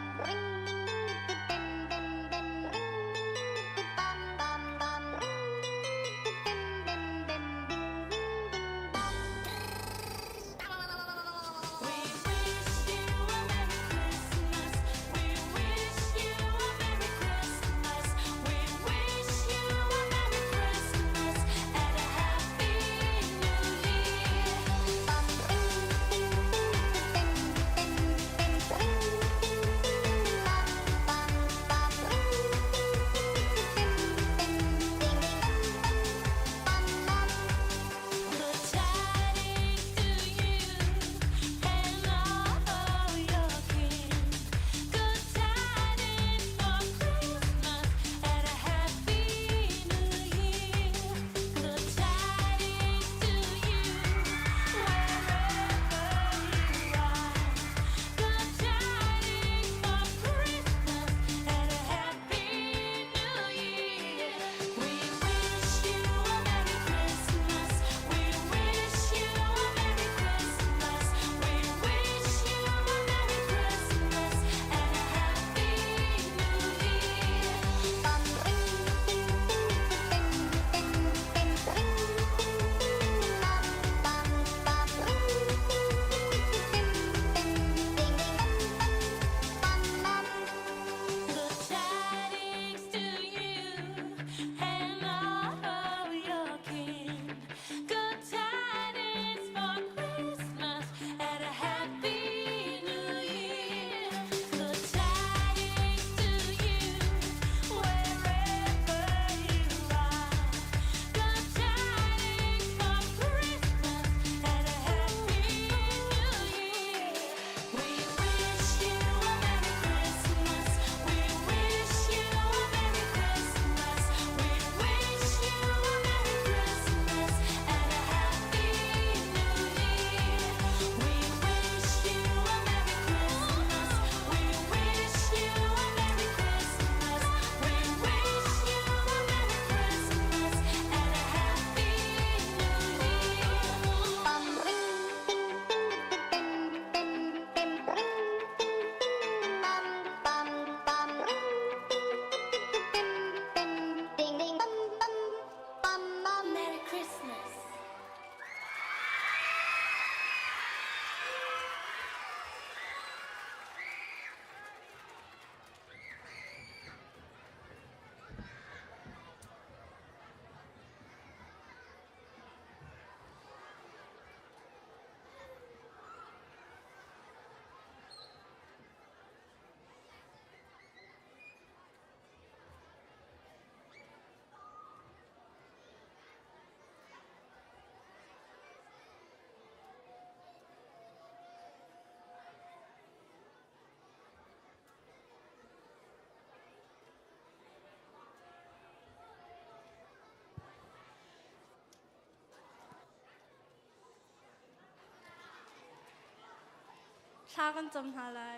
ทากันจำหาลาย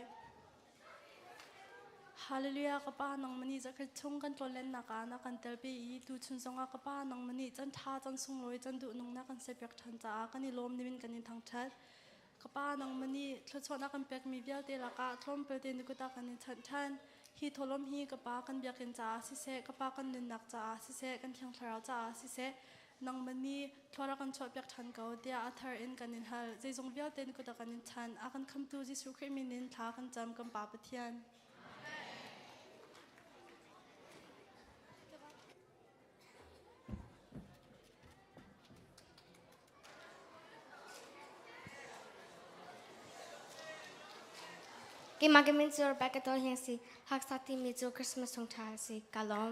ฮาเลลูยากระป้านังมันนี่จะกระชงกันตัวเล่นนักนักกันเตลปีดูชุนสงกระป้านังมันนี่จันท่าจันสุงลอยจันดูนงนักกันเสียเปียกทันจ้ากันนี่ลมนี่มินกันนี่ทางชัดกระป้านังมันนี่ทศนักกันเปียกมีเบี้ยเตละกะทลมเปลเตนิกุตากันนี่ทันทันฮีทลมฮีกระป้ากันเบียกันจ้าสิเสกระป้ากันดินนักจ้าสิเสกันเทียงทราวจ้าสิเสนังมันนี่ทวากันชดเปียกทันเกาเดียอัธร์อินกันนินฮัลใจจงเบี้ยเตนิกุตากันนี่ทันอากันคำตูจิสุคริมินินท่ากันจำกันป่าปะเทียนKi magamin sur bakatol yang si hak sati mizu Christmas song cha si kalom.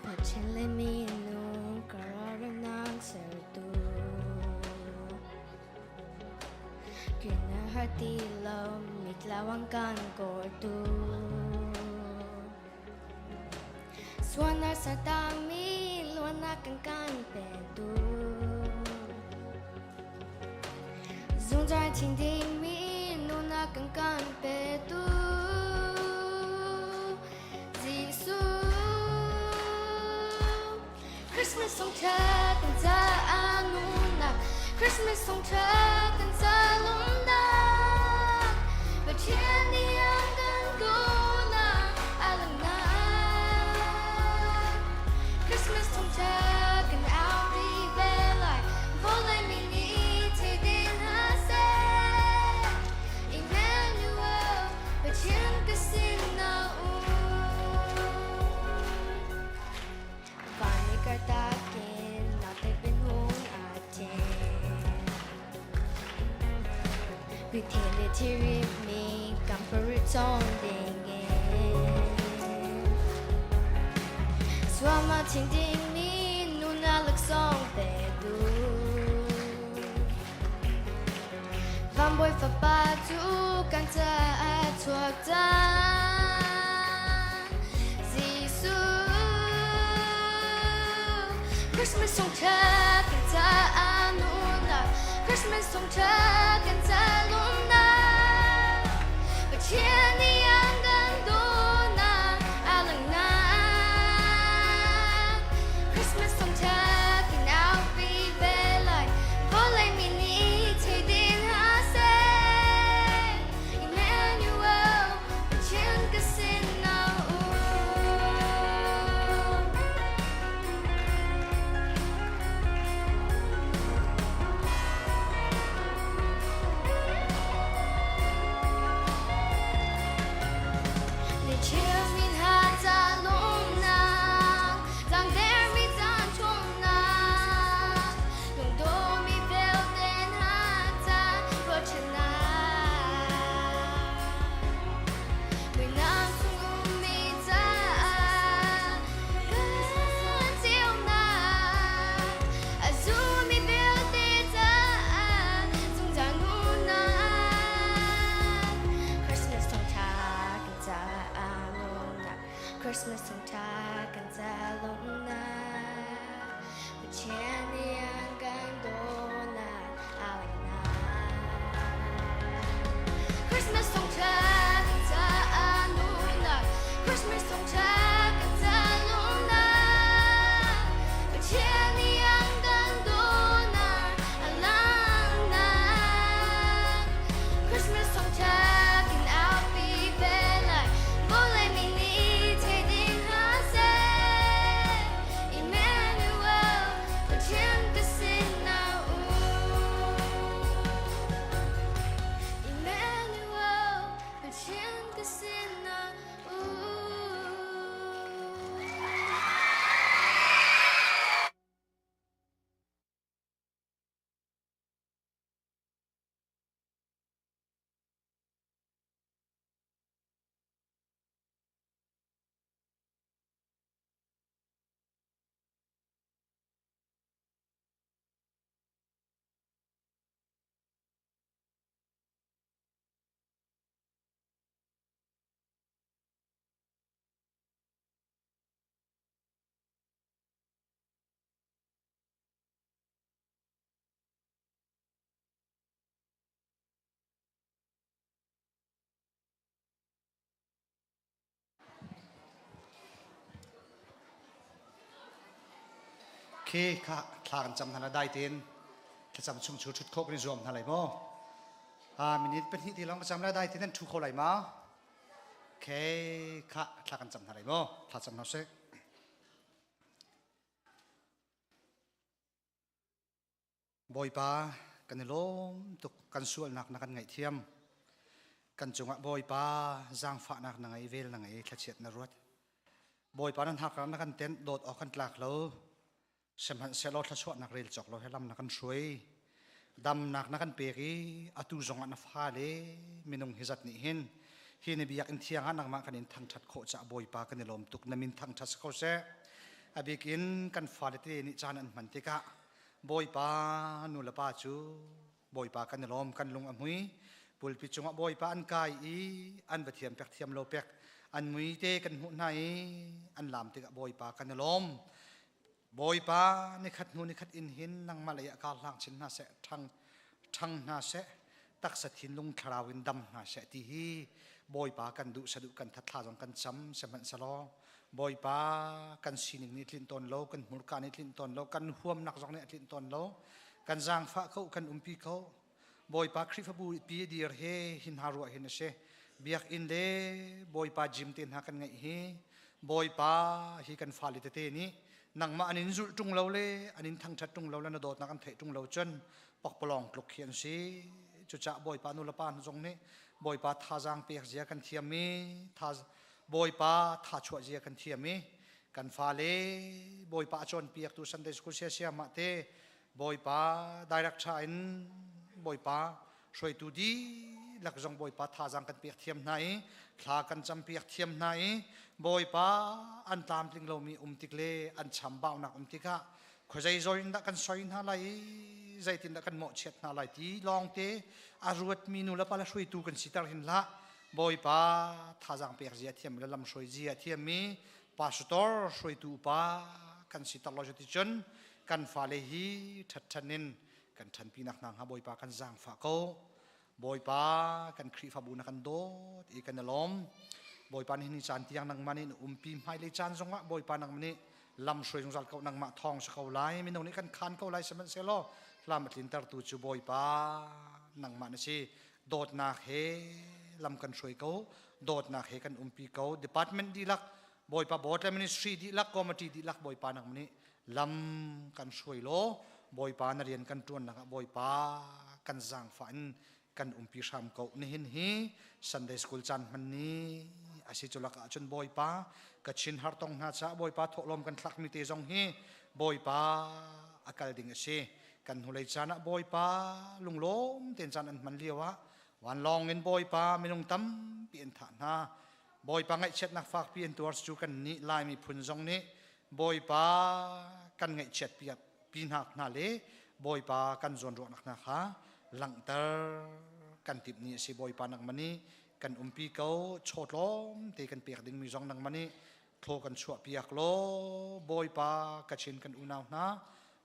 Bachele mi no kararanang sertu. Kina hati lo mitlawang kan gordu. Suana sa dami luana kan pedu. Zungzai ting ding mi nuna kan pedu. Zisu Christmas song cha kan za anuna Christmas song cha kan za luna but chen ni ang kan go na alana Christmas song cha kan out be belai vole mi ni te din ha se Emmanuel but chen ka sin na Kartakin natin pinhong atin Utility me comfort song dingin Swama ting ding mi nuna laksong pedu Van boy fa patu kanta at tuak dan Zisu Christmas song cha kan za anuna Christmas song cha kan za luna but chen ni ang kan do na alang na Christmas song cha kan out be belai vole mi ni te din ha se Emmanuel but chen ka sin na Cheers min ha ta lom na Dang der mi tan chom na Dong do mi bel den ha ta But chana We nam sung mi ta Gan til na Azu mi bel de ta Sung ta nu na Christmas song ta kan ta Christmas song cha kan za luna but chen ni ang kan do na alang na Christmas song cha kan za anuna Christmas song cha kan za luna but chen ni ang kan do na alang na Christmas song cha kan out be belai vole mi ni Emmanuel, but chen ka sin เคค่ะทางจำทันได้เต็นถ้าจำชุ่มชุดโคกในรวมทันไรมั้งมินิเป็นที่เราจำได้เต็นนั่นทุกคนไรมั้งเคค่ะทางจำทันไรมั้งถ้าจำน่าเสกบอยป้ากันล้มตุกกันส่วนหนักนักกันไงเทียมกันจงบอยป้าจางฝานักนังไงเวลนังไงขจัดนรกบอยป้านั้นหักนักกันเต้นโดดออกกันหลักแล้วเสมันเสลอทศวรรษนักเรียนจอกเราให้ลำนักกันช่วยดำนักกันเปรีอตุจงอันฟ้าเลยมินงฮิจัดนี่เห็นฮินบียกอินเทียงนักมากันอินทังชัดโคจะบอยป้ากันล้มตุกนมินทังชัดเขาเสอบิกินกันฟ้าเลยที่นี่จานันมันติกะบอยป้านุลป้าจูบอยป้ากันล้อมกันลงอมุยปุลปิจงบอยป้าอันกายอันบัดเทียมเป็กเทียมโลเป็กอันมุยเตกันหุ่นไหนอันลามติกะบอยป้ากันล้อมบอยป้านี่ขัดนูนี่ขัดอินหินนังมาเลยกาลังชินนาเสทั้งนาเสตักสถินลงคราววินดำนาเสที่ฮีบอยป้ากันดุสะดุกันทัดทาจงกันซ้ำเสมันสลอบอยป้ากันสินิงนิดลินตอนโลกันมุลกานิดลินตอนโลกันห่วมนักจงเนี่ยลินตอนโลกันจางฟ้าเขากันปีเขาบอยป้าคริฟบูปีดีร์เฮหินฮารุหินเชเบียกอินเดบอยป้าจิมตินหากันไงเฮบอยป้าฮีกันฟาลิตเตนี่นังมาอันนินจุลจุงเราเลยอันนินทั้งชัดจุงเราแล้วนโดดนักกันเถจุงเราจนปักปลองกลุกเขียนสีจุจ่าบอยป้านุลปานจงนี้บอยป้าท่าจางเปียกเสียกันเทียมมีท่าบอยป้าท่าชัวเสียกันเทียมมีกันฟาเลบอยป้าจนเปียกตุสันเดสกุเสียมาเตบอยป้าได้รักชายนบอยป้าช่วยตูดีหลักจงบอยป้าท่าจางกันเปียกเทียมไหนทากันจำเปียกเทียมไหนบอยป้าอันตามติงเรามีติกเลอันช้ำบ่าวนักติกะขอใจจอยนักกันซอยนาไลใจตินนักกันเหมาะเช็ดนาไลที่ลองเตอารวดมีนุละปาละช่วยตูกันสิตาหินละบอยป้าท่าจางเปียกเสียเทียมละลำช่วยเสียเทียมมีพาสตอร์ช่วยตูป้ากันสิตาลอยติจนกันฟาเลฮีทัดทันนินกันทันปีนักนางฮะบอยป้ากันจางฝากเขาบอยป้ากันครีฟาบูนักกันโดดอีกันล้อมบอยปานหินจานที่ยังนังมันนี่ปีไม่เลยจานสงะบอยปานังมันนี่ลำสวยสงสารเขานังมาทองสเขาไล่มินงนี่กันคันเขาไล่สมันเซโลลำลินตร์ตูจูบอยปานังมันนี่สิโดดนาเฮลำกันสวยเขาโดดนาเฮกันปีเขาดีพาร์ตเมนต์ดีลักบอยปาบอร์ดมินิสทรีดีลักคอมมิตี้ดีลักบอยปานังมันนี่ลำกันสวยโลบอยปานเรียนกันจวนนักบอยปากันจางฝันกันปีชามเขานี่เห็นฮีซันเดย์สคูลจันมันนี่อาศัยจุลกะจนบอยป้ากัชินฮาร์ตงนาชาบอยป้าทกลมกันทักมิเตจงฮีบอยป้าอากาศดิ่งเชกันหุเลยจานะบอยป้าลุงล้มเต็นจานอันมันเลียวะวันลองเงินบอยป้าไม่ลงตั้มเปลี่ยนฐานฮะบอยป้าไงเช็ดนักฝากเปลี่ยนตัวจูกันนี่ลายมีพุนจงนี้บอยป้ากันไงเช็ดเปียกปีนักนาเลบอยป้ากันจนรวนักนะคะหลังเตอกันติบนี่สิบอยป้านักมันนี่กันปีเขาโชดล้มตีกันเปียกดิ่งมีจงนังมันนี่โทรกันชัวเปียกโลบอยป้ากระชินกันอุณาวนะ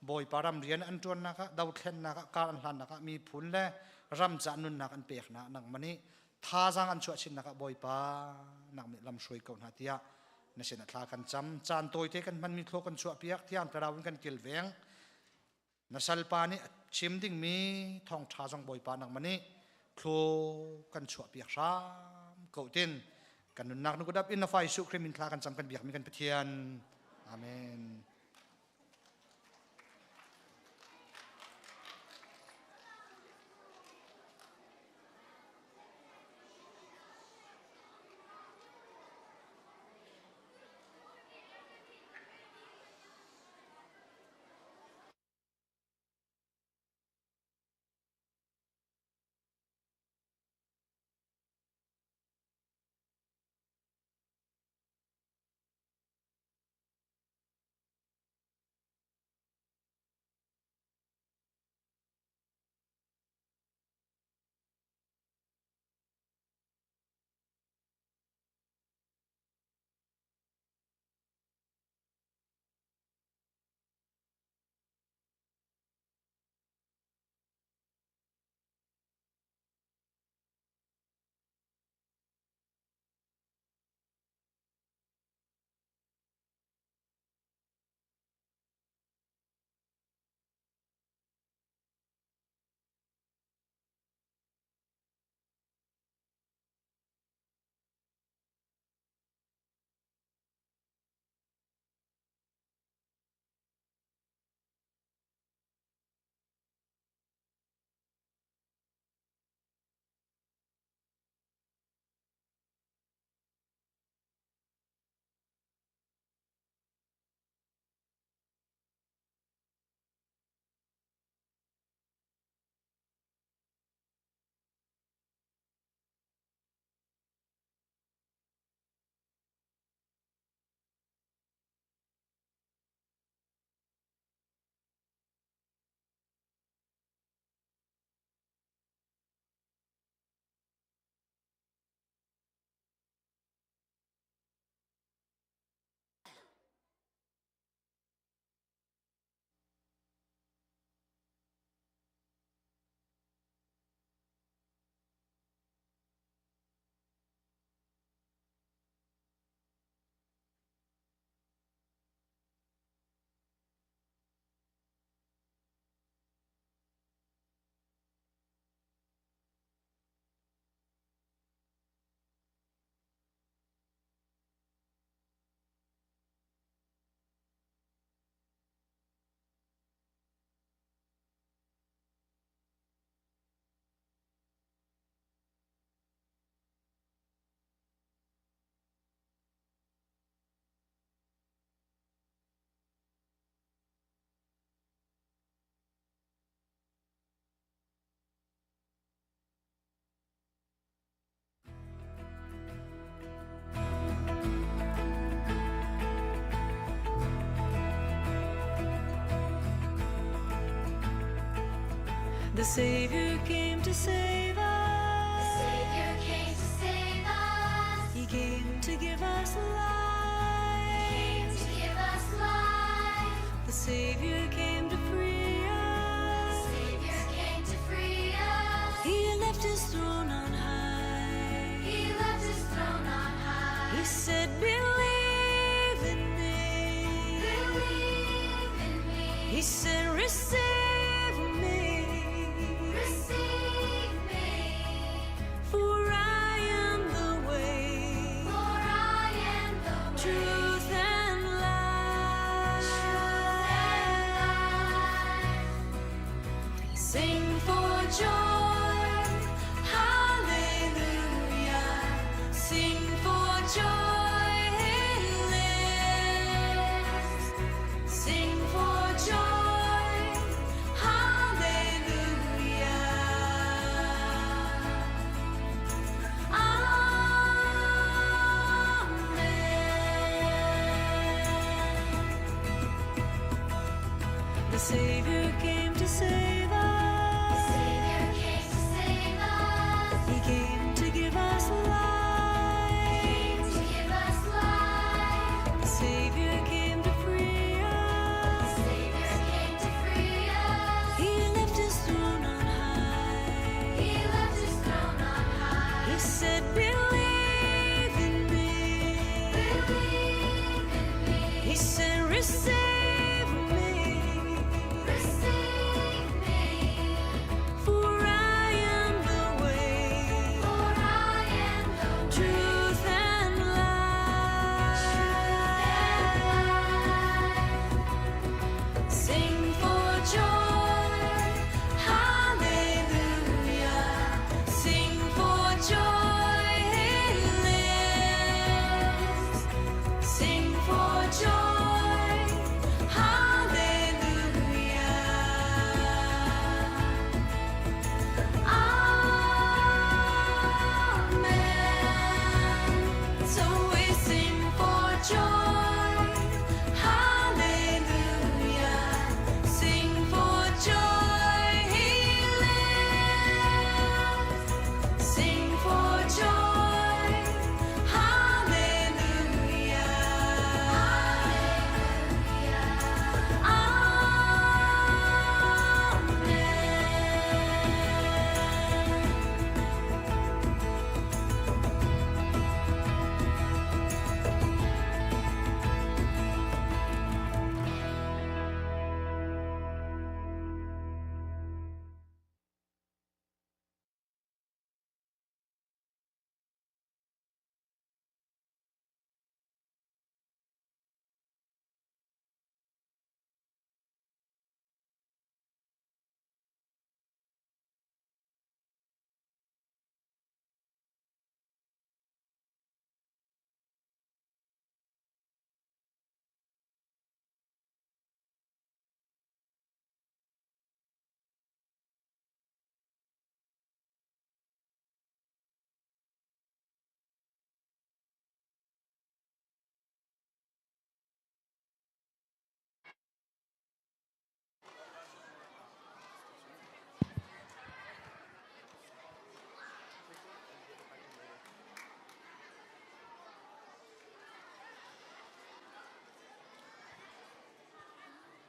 บอยป้ารำเรียนอันจวนนะคะดาวเทนนะคะการหันนะคะมีผลและรำจานุนนักอันเปียกนะนังมันนี่ท่าจางอันชัวชินนะคะบอยป้านักมีลำช่วยเก่านาเตียในเส้นทางกันจำจานตัวเทกันมันมีโทรกันชัวเปียกที่อันตรายกันเกลเวงนัสัลปานี่ชิมดิ่งมีทองท่าจางบอยป้านังมันนี่โคลกันชัวเปียกซ้ำเก่าเต้นกันนักนุกดับอินฟายสุครีมินทากันจำกันเบียกมีกันเพียนอาเมน The Savior came to save us. The Savior came to save us. He came to give us life. He came to give us life. The Savior came to free us. The Savior came to free us. He left his throne on high. He left his throne on high. He said, believe in me. Believe in me. He said, receive me. Receive me. For I am the way, For I am the way. truth and life. Sing for joy, hallelujah. Sing for joy, he lives. Sing for joy, hallelujah. Amen. The Savior came to save us. The Savior came to save us. He came to give us He life. came to give us life. The Savior came to free The us. Savior came to free us. He left his throne on high. He left his throne on high. He said, believe in me. Believe in me. He said, receive me. Receive me. For I am the way, For I am the way. truth and life. Sing for joy, hallelujah. Sing for joy, he lives. Sing for joy, hallelujah. Amen. So we sing for joy, hallelujah. Sing for joy, he lives. Sing for joy, hallelujah. Amen.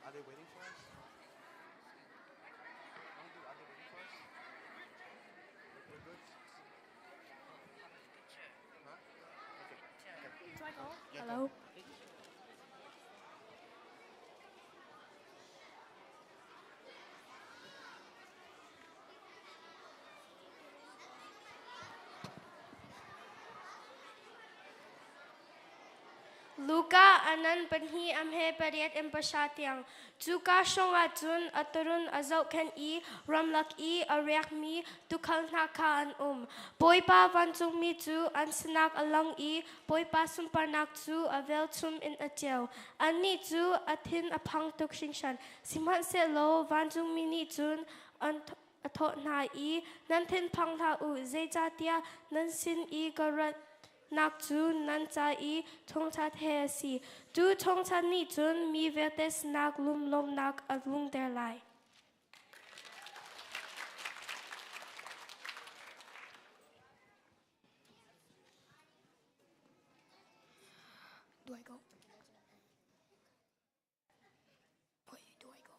Are they waiting for us? Are they waiting for us? We're good? Huh? Okay. Hello. Luka anan panhi amhe pariat empashatiang. Tuka shonga tun aturun azau kan I ramlak I ariak mi tukal na ka an. Boy pa vantung mi tu ansanak alang I boy pa sumparnak tu avel tum in atel. Ani tu atin apang tuk shingshan. Siman se lo vantung mi ni tun atot na I nantin pang ta u zejatia nansin I garat. Nak tu nan cha I thong cha the si tu thong cha ni chun mi vetes nak lum lom nak alung der lai do I go? Where do I go?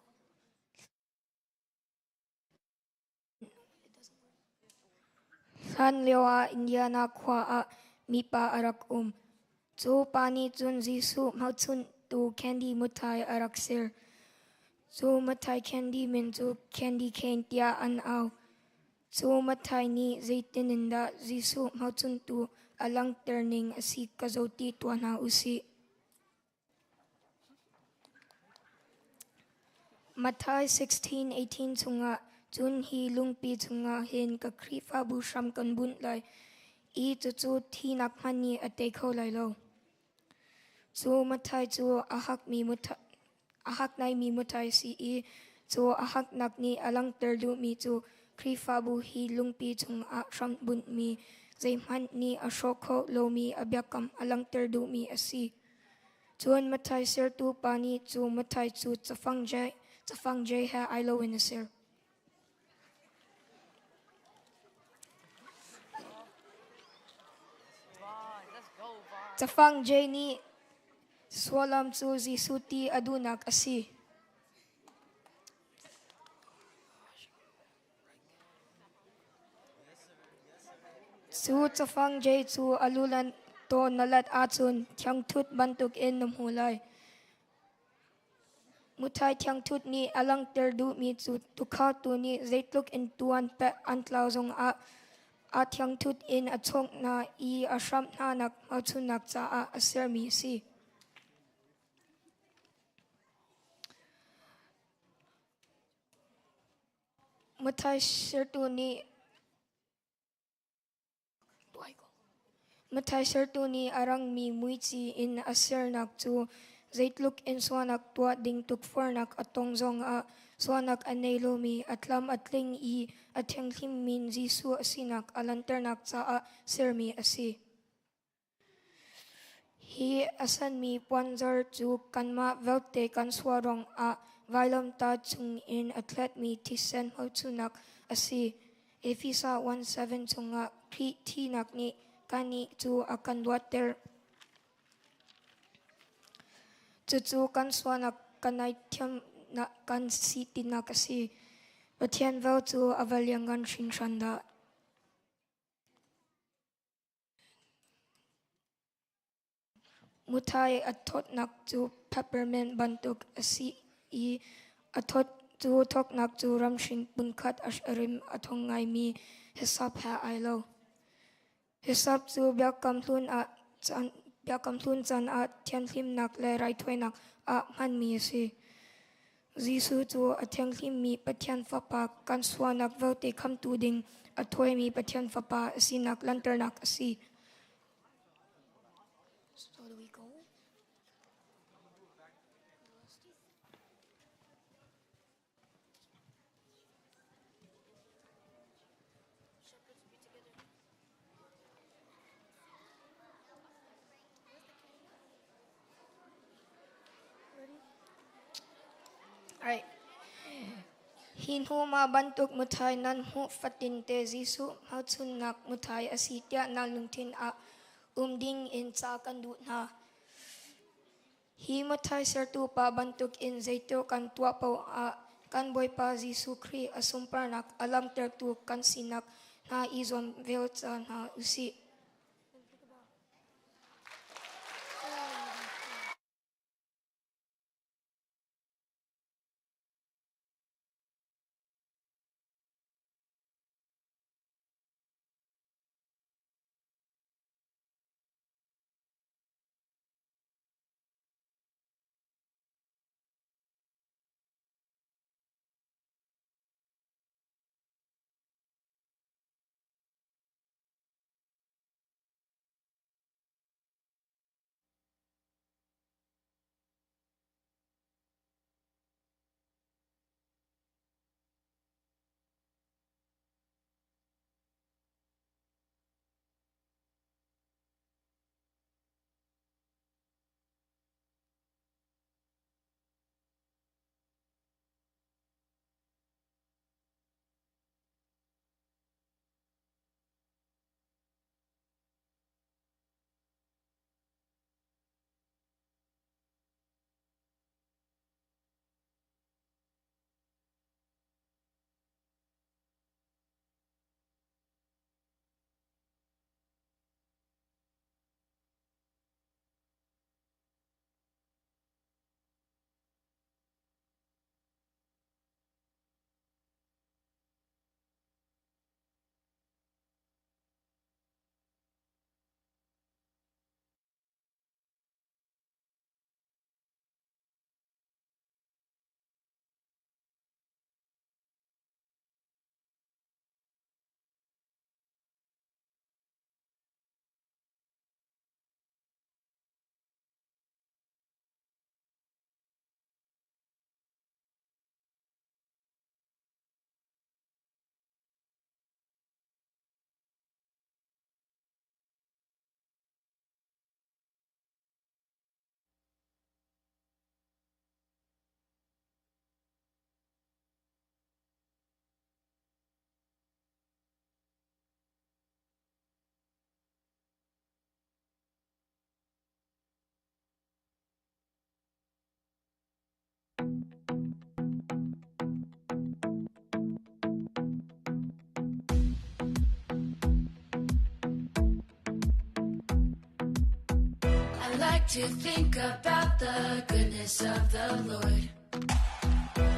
San lewa Indiana kwa a mipa arak Chu pani chun Jisu mau chun tu candy mutai arak sir. Chu matai candy min chu candy cane tia an au. Chu matai ni zaitinenda Jisu mau chun tu alang turning asi kazoti tuana usi. Matai 16:18 chunga chun hi lungpi chunga hin ka krifa bu sham kan bun lai I chu thi nak mani ate kho lai lo. Chu matai chu ahak nai mi mutai si I chu ahak nak ni alang terdu mi chu krifa bu hi lungpi chung a sham bun mi zaiman ni ashokho lo mi abyakam alang terdu mi asi. Chuan matai sir tu pani chu matai chu chafang jay ha ilo in sir. Chafang jay ni swalam chu Jisuti adunak asi. Chu chafang jay chu alulan to nalat achun thiang thut bantuk in namhulai. Mutai thiang thut ni alang terdu mi chu tukha tu ni zaitluk in tuan pe antlauzong a thiang thut in achong na I ashram na nak machunak cha a aser mi si. Mutai sertu ni arang mi muichi in aser nak chu zaitluk in swanak tua ding tuk fornak atong zong a swanak anelo mi atlam atling I atheng him min Jisu asinak alanternak cha a sermi asi. Hi asan mi puanzar chu kanma velte kan swarong a vailom ta chung in atlet mi tisen ho chunak asi. Efisa 1:7 chunga ti nak ni kani chu akan water chu kan swanak kanai thiam na kan sitina kasi pathian vel chu avalyangan shin shanda. Mutai athot nak chu peppermint bantuk asi I athot chu thok nak chu ramshin bunkhat asharim athongai mi hisap ha ailo. Hisap chu byakam hlun chan a thian hlim nak le rai thoi nak a man mi si. Jisu chu athiang hlim mi pathian fapa kan swanak velte kham tu ding athoi mi pathian fapa asinak lanter nak asi. So do we go? Alright. Hinhuma bantuk mutai nan hu fatin te Jisu mau chunak mutai asitya na lungtin a umding in cha kan du na. Hi mutai sertu pa bantuk in zaito kan tua po a kan boy pa Jisu Kri asumpar nak alam tertu kan sinak na izon vel cha na usi. I like to think about the goodness of the Lord.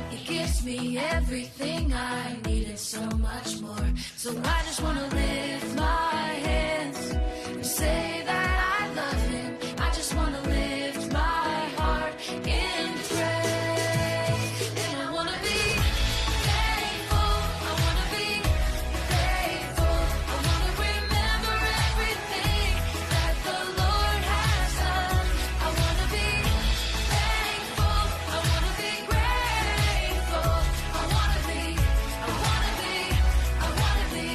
He gives me everything I need and so much more. So I just want to lift my hands and say that I love him. I just want to lift my heart in praise. And I want to be thankful. I want to be faithful. I want to remember everything that the Lord has done. I want to be thankful. I want to be grateful. I want to be, I want to be, I want to be.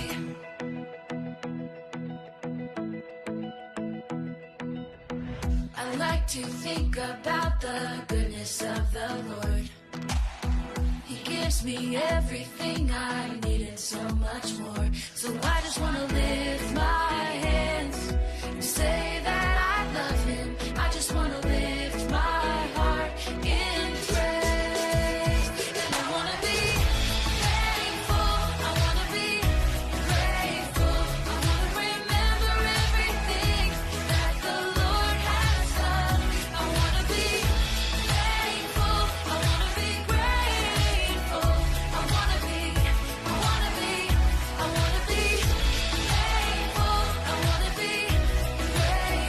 I like to think about the goodness of the Lord. He gives me everything I need and so much more. So I just want to lift my hands and say that I love him. I just want to lift my heart in praise. And I want to be thankful. I want to be grateful. I want to remember everything that the Lord has done. I want to be thankful. I want to be grateful. I want to be, I want to be, I want to be thankful. I want to be grateful.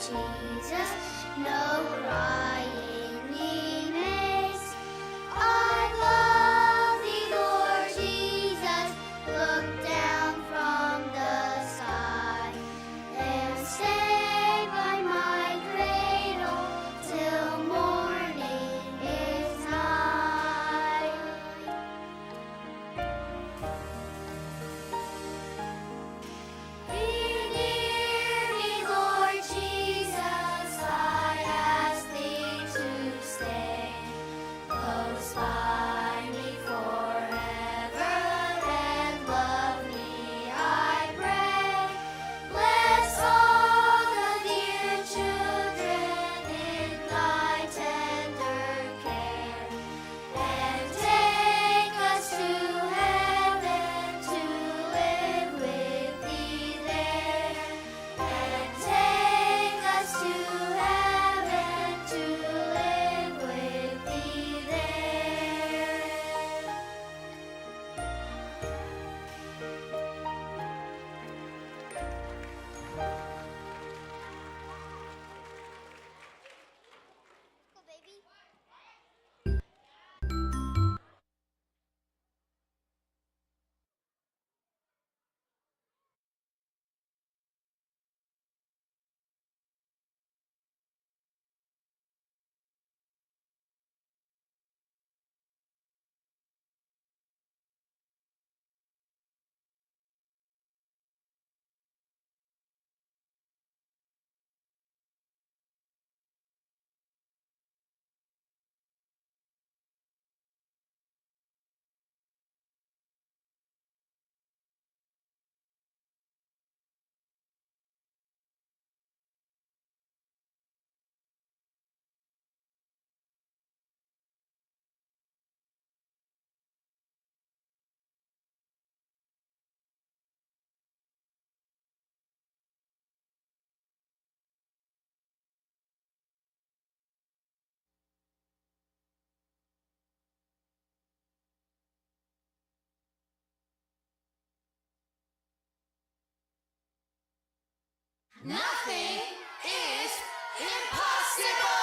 Jesus, no crying He makes. I love Thee, Lord Jesus. Look down from the sky and stay by my cradle till morning is nigh. Be near me, Lord Jesus, I ask Thee to stay close by me forever and love me, I pray. Bless all the dear children in Thy tender care, and take us to heaven to live with Thee there. And take us to heaven to live with Thee there. Go, baby. Nothing is impossible.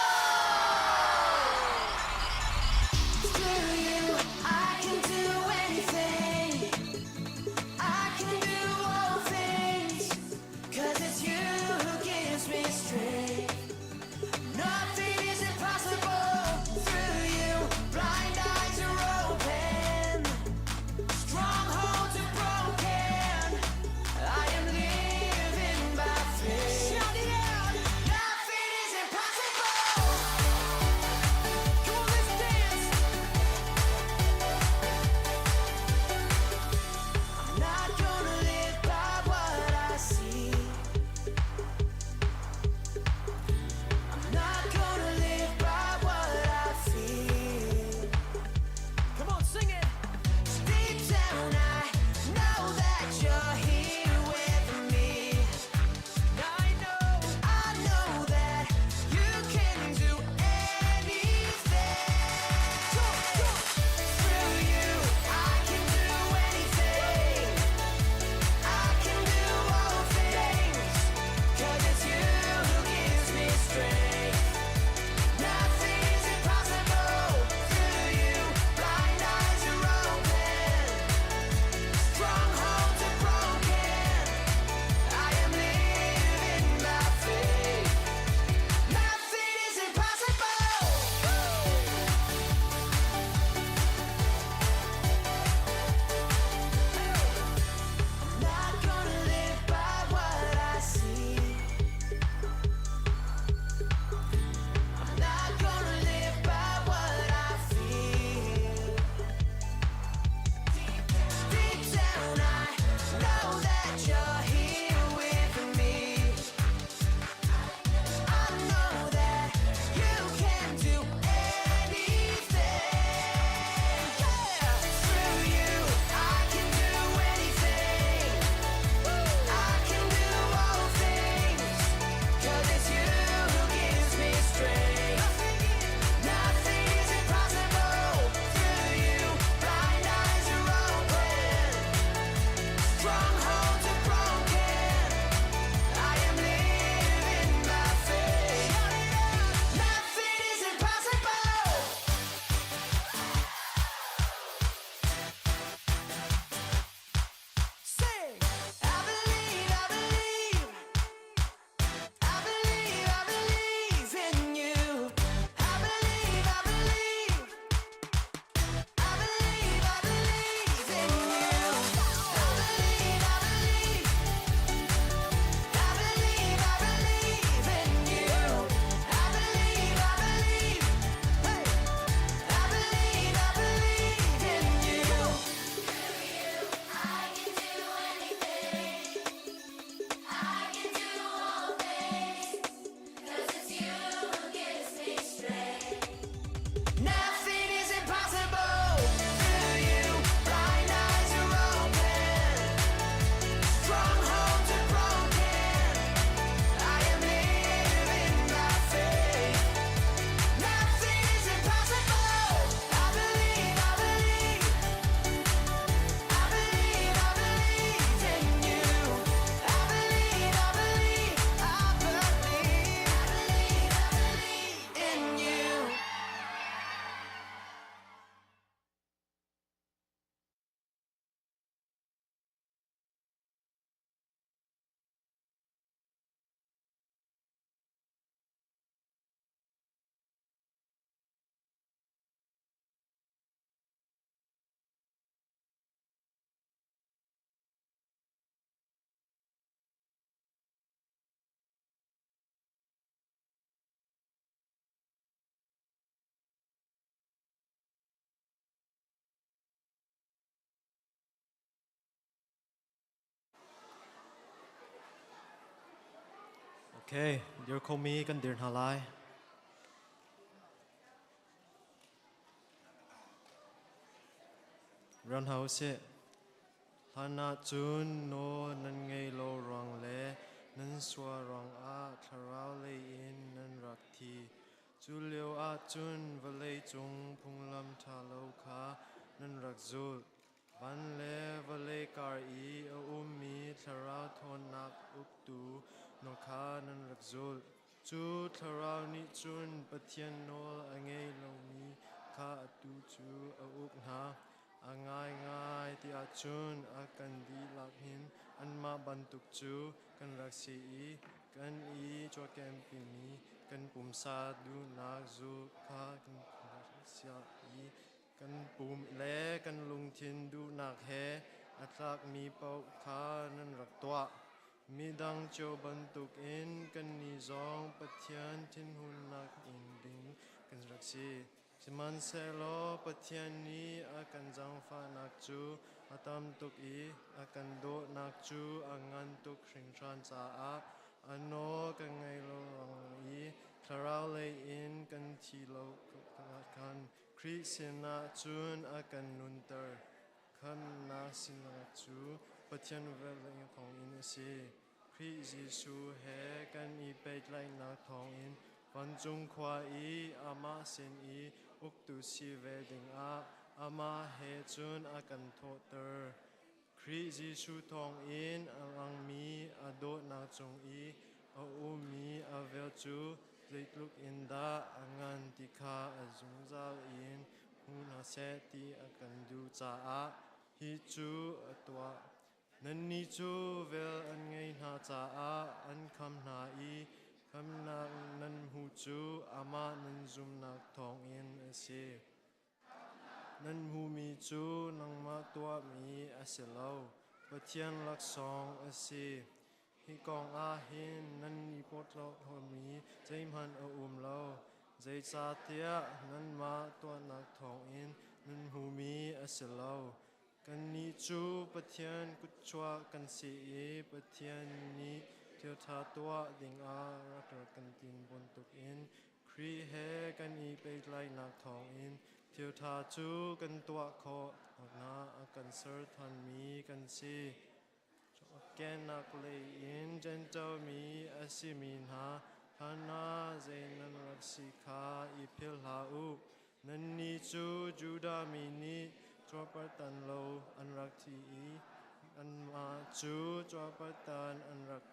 Through you, I can do anything. I can do all things, 'cause it's you who gives me strength. Nothing is impossible. Through you, blind eyes are open, strongholds are broken. I am living by faith. Okay, dear Komi kan dir halai. Ran house Hana chun no nan ngay lo rong le nan swa rong a tharau le in nan rak thi chu liu a chun valei chung phung lam tha lo kha nan rak zul van le valei kar I a mi tharau thon nak up tu no kha nan rak zul chu tharau ni chun pathian no a ngay lo mi kha tu chu a up na a ngai ngai ti a chun a kan di lak hin an ma ban tuk chu kan rak si I kan I cho kem pi mi kan pum sa du nak zu kha kan sia I kan pum le kan lung thin du nak he a tlak mi pau kha nan rak twa mi dang cho ban tuk in kan ni zong pathian thin hun nak in ding kan rak si Siman selo pathian ni akan jang fa nak chu atam tuk I akan do nak chu angan tuk hring tran cha a ano kan ngai lo rong I tharau le in kan thi lo kan kri sina chun akan nun ter kan na sina chu pathian vel le khong in si kri Jesu he kan I pet lai na thong in Van chung khwa I ama sin I uk tu si wedding a ama he chun akan thoter Kri Jesu thong in arang mi ado na chung I a mi a vel chu leitluk in da angan tikha azung zal in hun se ti akan du cha a hi chu atwa nan ni chu vel an ngei na cha a an kham na I Kham nak nan hu chu ama nan zum nak thong in ase nan hu mi chu nang ma tua mi ase lo pathian lak song ase hi kong a hin nan ni pot lo ho mi jaim han a lo jai cha tia nan ma tua nak thong in nan hu mi ase lo kan ni chu pathian kut chwa kan si e pathian ni Thiêu tha tua ding a rak kan tin bon tuk in Kri he kan I pe lai nak thong in Thiêu tha chu kan tua kho na kan ser than mi kan si ken nak le in jan chau mi asimin ha hana zain nan rak si kha I phil ha u nan ni chu juda mi ni chwa par tan lo an rak thi I an ma chu chwa par tan an rak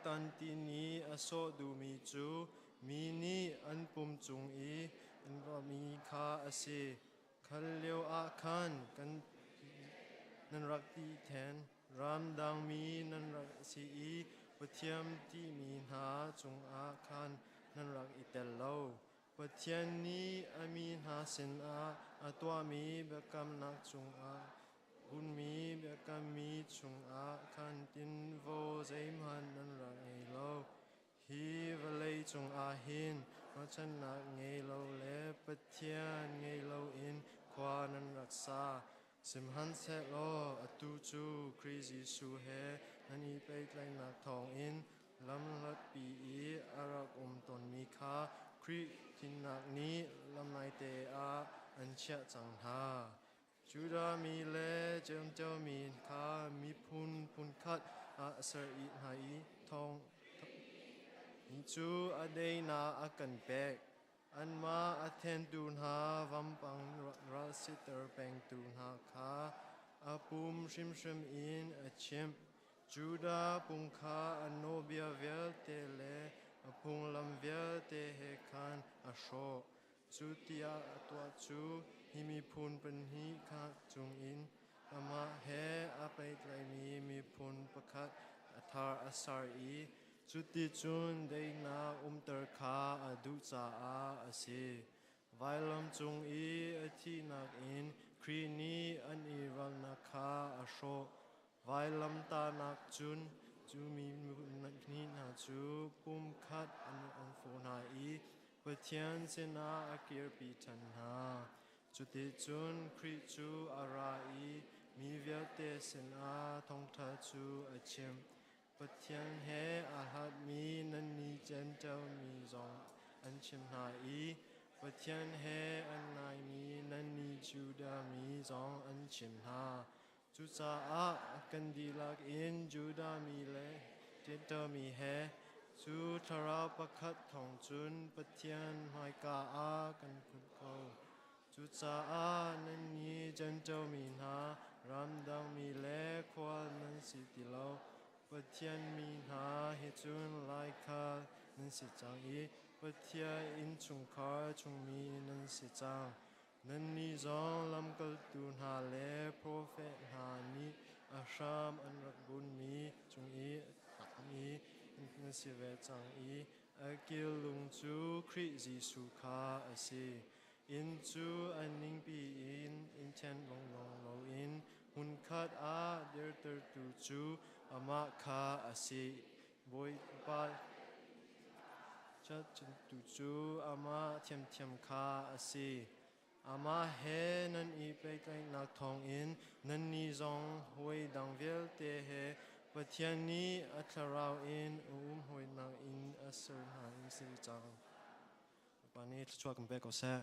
Tan ti ni aso du mi chu mi ni an pum chung I an ra mi kha ase khal leo a khan kan nan rak ti then ram dang mi nan rak si I pathiam ti mi na chung a khan nan rak I tel lo pathian ni ami na sin a atwa mi bekam nak chung a Hun mi bekam mi chung a khan tin vo zaim han nan ra ngei lo hi valei chung a hin ma chan na ngei lo le pathian ngei lo in khwa nan raksa sim han se lo atu chu Kri Jesu he nan I pet lai na thong in lam lat pi I arak ton mi kha Kri tin nak ni lam nai te a an chia chang ha Juda mi le jem jem mi kha mi phun khat a ser I hai thong mi chu a dei na a kan pek an ma a then tun ha vam pang ra sitter peng tun ha kha a pum shim in a chem Juda pum kha a no bia vel te le a pung lam vel te he khan a sho chu tia atwa chu Himi phun pen hi kha chung in ama he a pet lai mi phun pakhat athar asar I chuti chun dei na ter kha adu cha a ase vailam chung I athi nak in Kri ni an I ral na kha a sho vailam ta nak chun chu mi ni na chu pum khat an fo na I pathian sena akir pi than ha Chuti chun Kri chu arai mi viate sin a thong tha chu achim ปัทยันเฮอาหัดมีนันนีเจนเจ้ามีจงอันชิมหาอีปัทยันเฮอันนายมีนันนีจูดามีจงอันชิมหาจุจาอากันดีลักอินจูดามีเลเจนเจ้ามีเฮสุทราประคัดทองจุนปัทยันหอยกาอากันคุดเขาจุจาอานันนีเจนเจ้ามีหารำดังมีเลควานันสิติโลปัทยันมีหาเหตุนไลคานันสิจังอีปัทยาอินชุงคาชุงมีนันสิจังนันนีจงลำกัลตุนหาเลโปรเฟตหานีอาชามอันรักบุญมีจุงอีตักมีนันสิเวจังอีอากิลลุงจูคริจิสุคาอาศีอินจูอันนิงปีอินเทนลงโลอินหุนคัดอาเดอร์เตอร์ตูจูอามาคาอาศีบอยปาจัดจันตูจูอามาเทียมคาอาศีอามาเฮนันอีไปไกนักทองอินนันนีจงหวยดังเวลเตเฮปัทยานีอัคราวอินหวยนางอินอัสรหาอินสิจังปานี้ช่วยกันเบกอเซ่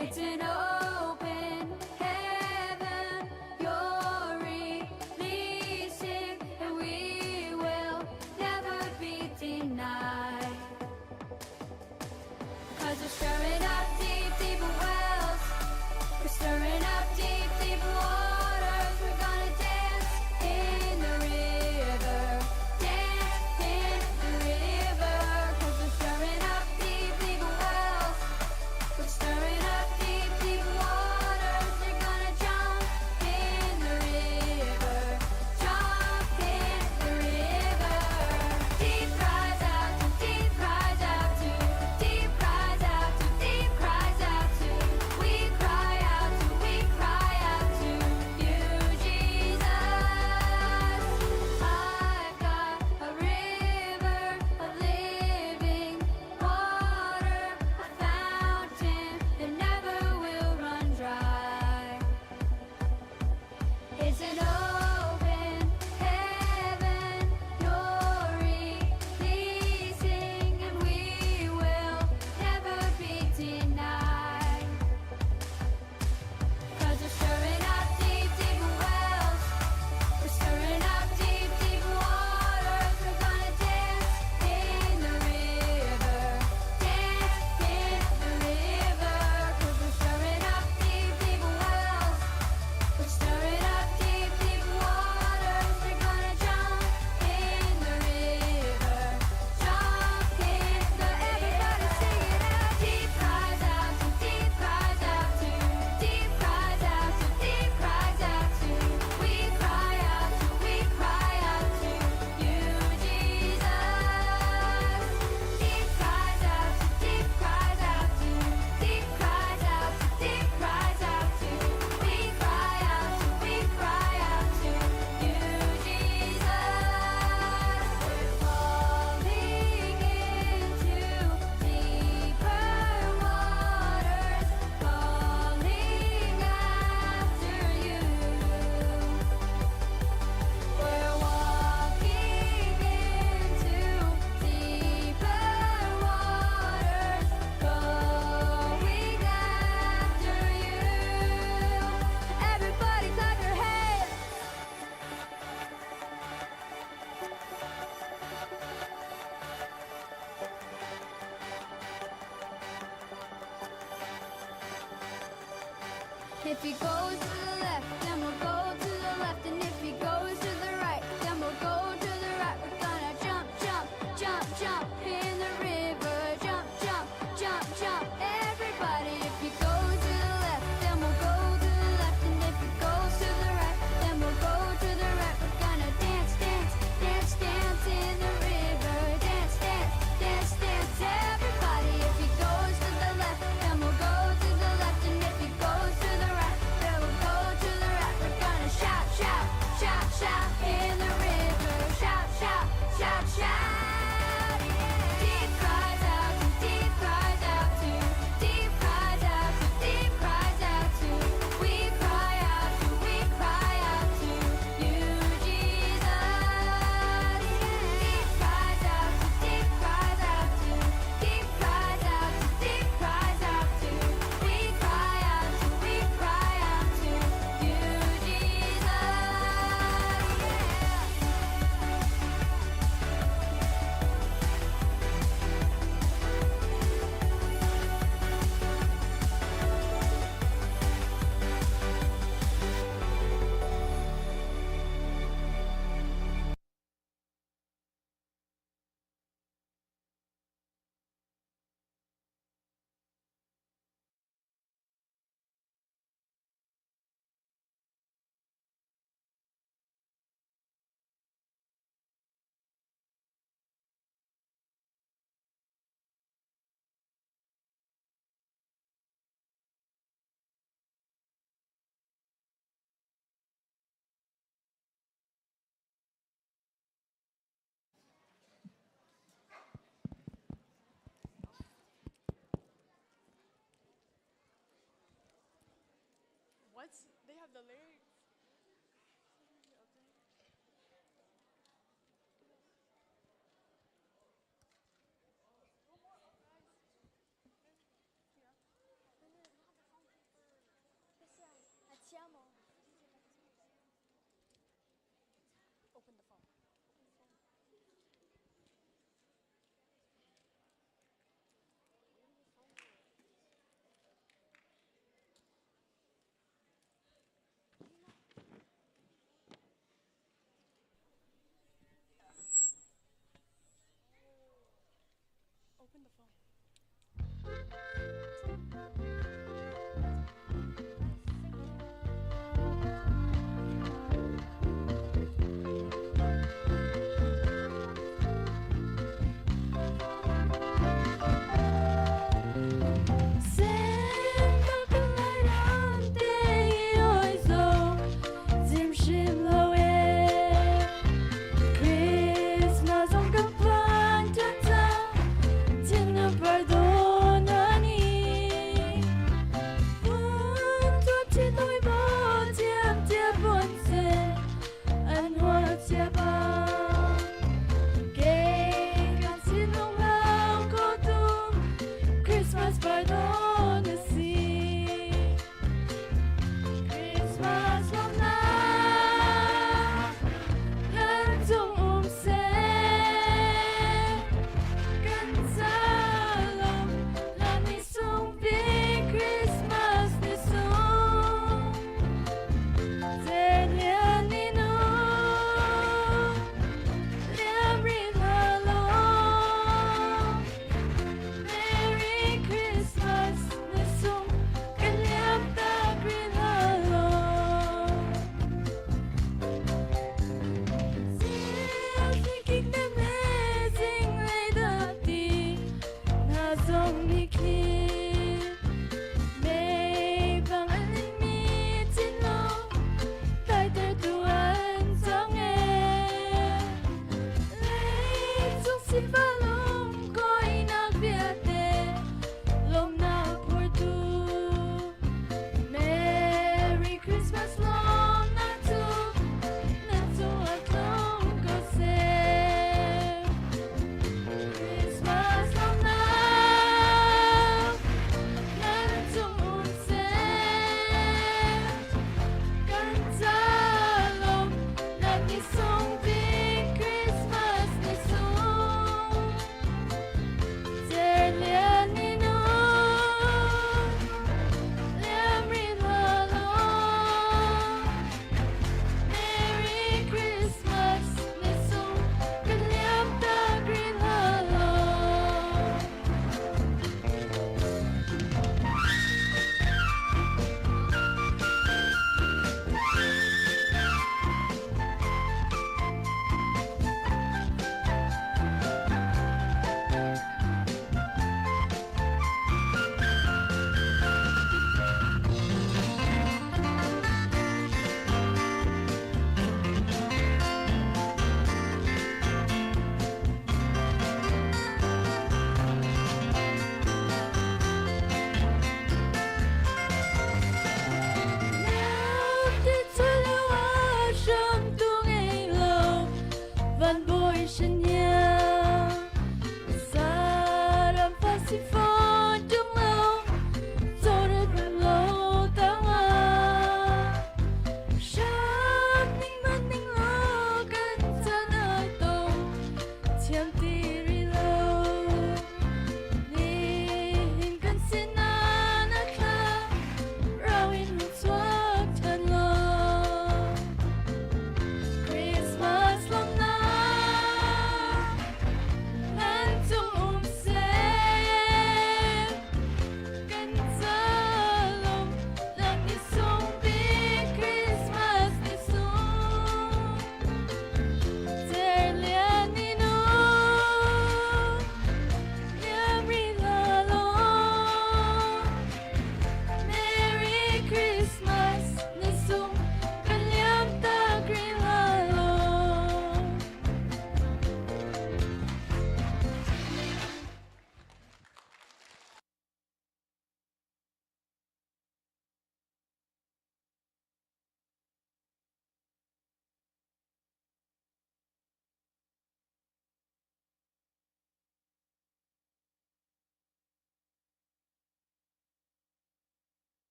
It's an open heaven you're releasing, and we will never be denied. 'Cause we're stirring up deep, deep wells. We're stirring up deep, deep waters. We're gonna dance in the river. Dance in the river. 'Cause we're stirring up deep, deep wells. We're stirring up deep, deep If he goes to the left, then we'll go to the left. And if he goes to the right, then we'll go to the right. We're gonna jump, jump, jump, jump in the river. Jump, jump, jump, jump. Everybody, if he goes to the left, then we'll go to the left. And if he goes to the right, then we'll go to the right. We're gonna dance, dance, dance, dance in the river. Dance, dance, dance, dance. Everybody, if he goes to the left, then we'll go to the left. And if he goes to the right, then we'll go to the right. We're gonna shout, shout, shout, shout in the river. Shout, shout, shout, shout. Deep cries out to, deep cries out to, deep cries out to, deep cries out to. We cry out to, we cry out to you, Jesus. Deep cries out to, deep cries out to, deep cries out to, deep cries out to. We cry out to, we cry out to you, Jesus. What? They have the lyrics. Open the phone. Open the phone.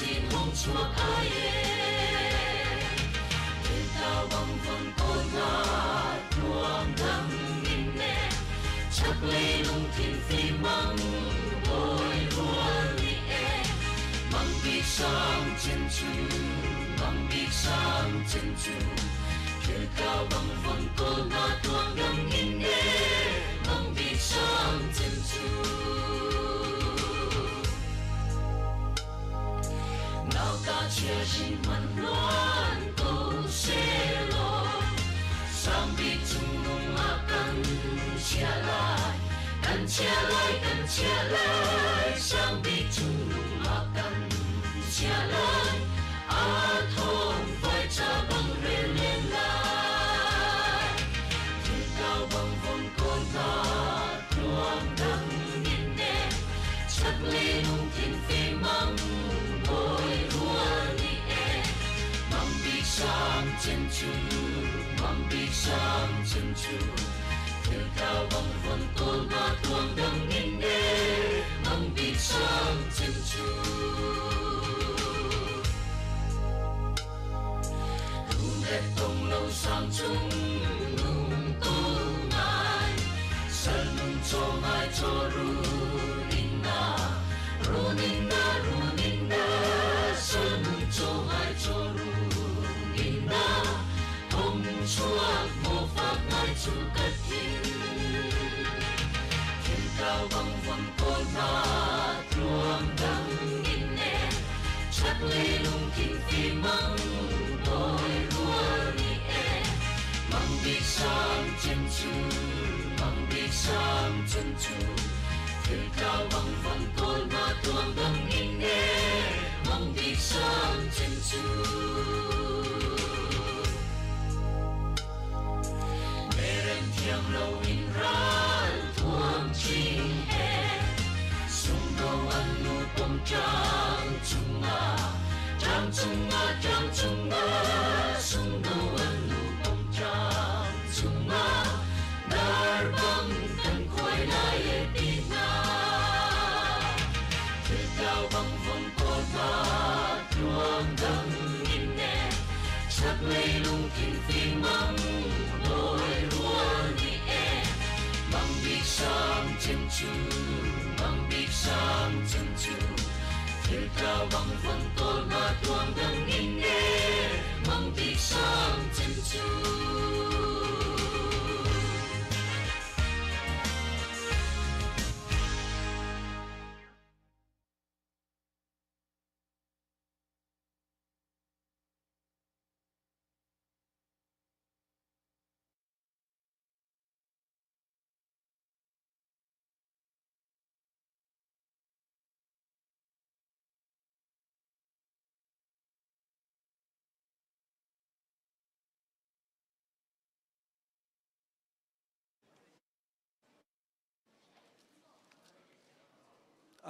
chín hồng chúa ai Thiên cao bằng vần cô na tuang đăng in nè chắc lấy lung thiên phi măng bồi ruộng đi măng bị sang chân chu măng bị sang chân chu Thiên cao bằng vần cô na tuang đăng in nè măng bị sang chân chu nào ta chia xin mặn loan câu xe lo sang bị chung nung akan chia lại kan chia lại kan chia lại sang bị chung nung akan chia lại a thôn phải cha bằng rê lên lại thiên cao bằng vòng con ta loang đăng nhìn nè chắc lấy nung thiên phi măng bồi ruộng đi măng bị sang chân chu măng bị sang chân chu thiên cao bằng vần côn mà tuang đăng in nè măng bị sang chân chu hùng đẹp tông lâu sang chung nung tu ngài sân nung cho ngài cho ru ninna ru ninna sân nung cho ngài cho ru ninna hồng chuông mô pháp ngài chủ cất thiên thiên cao bằng vần côn na tuang đăng in nè chắc lấy lung thiên phi măng bồi ruộng đi măng bị sang chân chu măng bị sang chân chu thiên cao bằng vần côn na tuang đăng in nè măng bị sang chân chu thiêng lâu in ran thuang chinh sung đâu ăn nu bông trang chung nga sung đâu ăn nu bông trang chung nga dar bang tan khoi lai e pina thiên cao bằng vòng côn na tuang đăng in nè chắc lấy lung thiên phi măng bồi ruộng đi măng bị sang chân chu măng bị sang chân chu thiên cao bằng vần côn mà tuang đăng in nè măng bị sang chân chu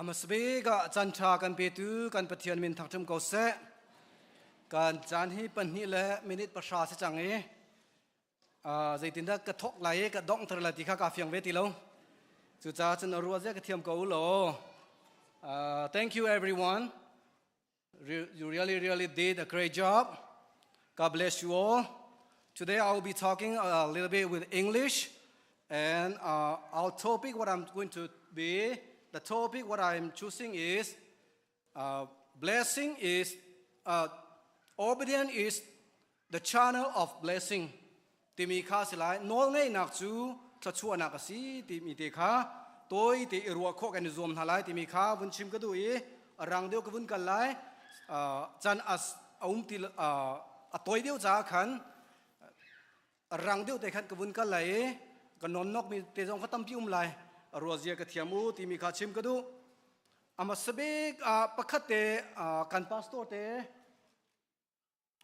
Amasbe ga chancha kan petu kan pathian min thakcham ko se kan chan hi pan hi le minute pasha se change zaitin da ka thok lai ka dong thar la ti kha ka fyang ve ti lo chu cha chen ru ze ka thiam ko lo thank you everyone you really did a great job. God bless you all. Today I will be talking a little bit with English and our topic what I'm going to be the topic what I'm choosing is blessing is obedience is the channel of blessing. Timi kha silai nol ngai nak chu thachu anak asi timi te kha toi te ruwa kho kan zom halai timi kha bun chim ka dui rang deu ka bun kan lai chan as til atoi deu cha khan rang deu te khan ka bun kan lai ka non nok mi te jong khatam pi lai rozia ka thiamu timi kha chim ka du amasabe pakhate kan pastor te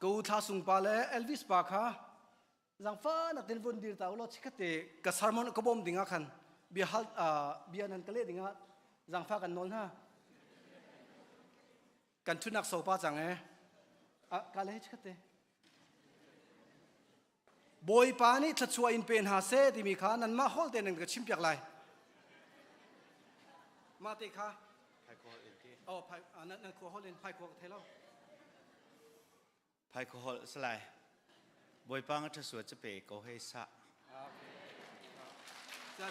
ko tha sung pa le Elvis pa kha zang fa na ten vun dir ta lo chikate ka sermon ko bom dinga khan bi hal bi anan kale dinga zang fa kan non ha kan thunak so pa chang e ka le chikate boy pa ni thachua in pen ha se timi kha nan ma hol te nang ka chimpiak lai ma te kha โอ้ไพ่นั่นครัวเขาเล่นไพ่ครัวไทยแล้ว ไพ่โคฮอลสลายบอยปังจะสวดจะเปโกเฮสะ จะ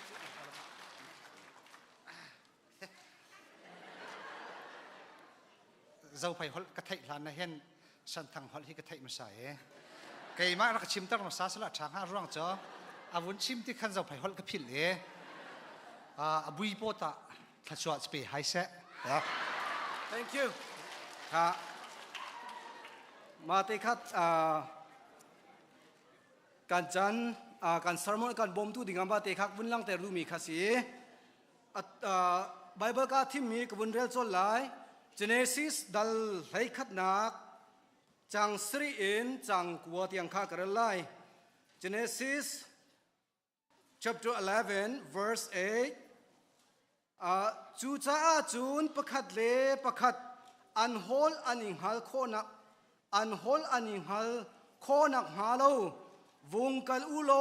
dâu phải hol cái thầy là hen sân thằng hol hi cái thầy mà sai cái mà nó chim tao mà sao là chẳng ha ruộng cho vốn chim thì khăn dâu phải hol cái phil lệ bui po ta thật sự bị hay sẽ thank you ค่ะมาติคัดการจันการสารมนการบ่มตู้ดิ่งมาติคักวุ้นลังแต่รู้มีข้าสีไบเบิลก็ที่มีกับวุ้นเรียลจนหลาย Genesis ดัลให้ขัดนักจังสรีอินจังกัวเตียงข้ากระไร Genesis chapter 11 verse 8จูจ้าจูนประคัดเลประคัดอันโฮลอันอิงฮัลโคนักอันโฮลอันอิงฮัลโคนักฮาโลวงกัลอุโล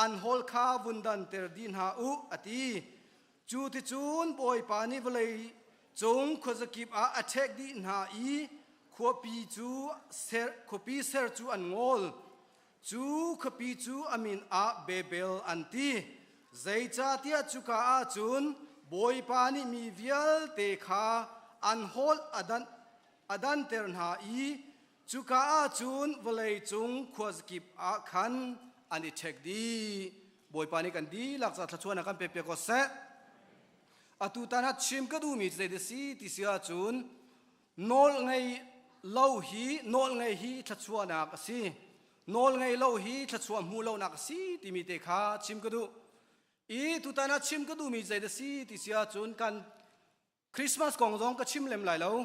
อันโฮลคาวุนดันเตอร์ดินฮาอุอติจูติจูนปอยปานิเวลจงขวสกิบอาเทกดินหาอีขวปีจูเซอร์ขวปีเซอร์จูอันงอลจูขวปีจูอามินอาเบเบลอันตีใจจ่าเตียจูกาอาจูนบอยปานิมีเวียลเตคาอันโฮลอดันเตอร์หาอีจูกาอาจูนเวลจงขวสกิบอาคันอันนี้เทกดีบอยปานิกันดีหลักจากชวนกันเปียกก็เซอตุตานัดชิมก็ดูมีใจเดซีที่เสียจูนโนลไงเล่าฮีโนลไงฮีทัดชัวนักสิโนลไงเล่าฮีทัดชัวมูเล่านักสิที่มีเตคาชิมก็ดูอีตุตานัดชิมก็ดูมีใจเดซีที่เสียจูนกันคริสต์มาสกองจงก็ชิมเล่มไหลแล้ว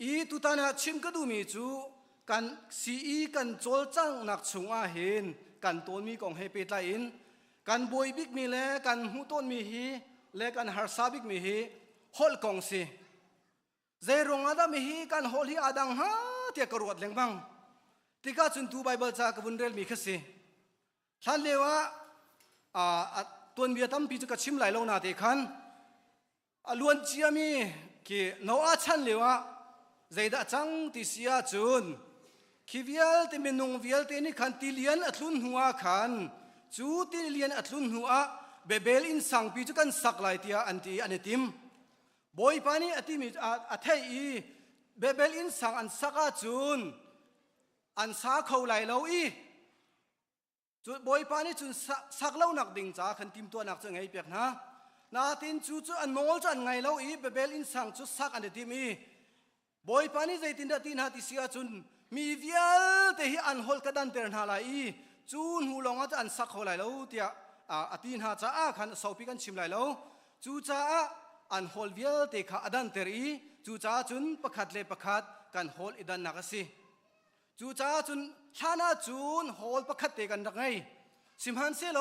อีตุตานัดชิมก็ดูมีจูกันซีอีกันโจลจังนักชงอาเห็นกันต้นมีกองเฮเปตไลน์กันบอยบิ๊กมีเล่กันหูต้นมีฮีเล็กันฮาร์ซาบิกมีฮีฮอลกองซีเจรงอาดามีฮีกันฮอลฮีอาดังฮาเตียกรวดเล็งบังติกาจุนตูไบเบิลจากบุนเรลมีขึ้นสิท่านเลวะตัวเบียตั้มปีจุกชิมไหลลงนาเตคันล้วนเจียมีกี่โนอาชันเลวะใจดะจังติเสียจุนคิวิลเตมินุงวิลเตนี่ขันติเลียนอัตลุนหัวขันจูติเลียนอัตลุนหัวเบเบลอินสังปีจุกันสักหลายเตียอันตีอันนี้ติมบอยปานีอติมิอัทเฮอีเบเบลอินสังอันสักอาจูนอันสักเขาไหลเลาอีจุดบอยปานีจุนสักเล่าหนักดิ่งจ้าขันติมตัวหนักจะไงเปียกนะนาตินจูอันโนลจันไงเลาอีเบเบลอินสังจุสักอันนี้ติมีบอยปานีใจตินดาตินหาติเสียจุนมีเวียลแต่ฮีอันฮอลกระดันเตอร์นาลาอีจูนหูลงอาจอันสักเขาไหลเลาเตียอตินหาจ้าขันสาวพิกันชิมไหลแล้วจูจ้าอันฮอลเวียลเตคาอดันเตอรีจูจ้าจุนประคัดเลประคัดกันฮอลอิดันนักสิจูจ้าจุนชานาจูนฮอลประคัดเตกันนักไงสิมฮันเซโล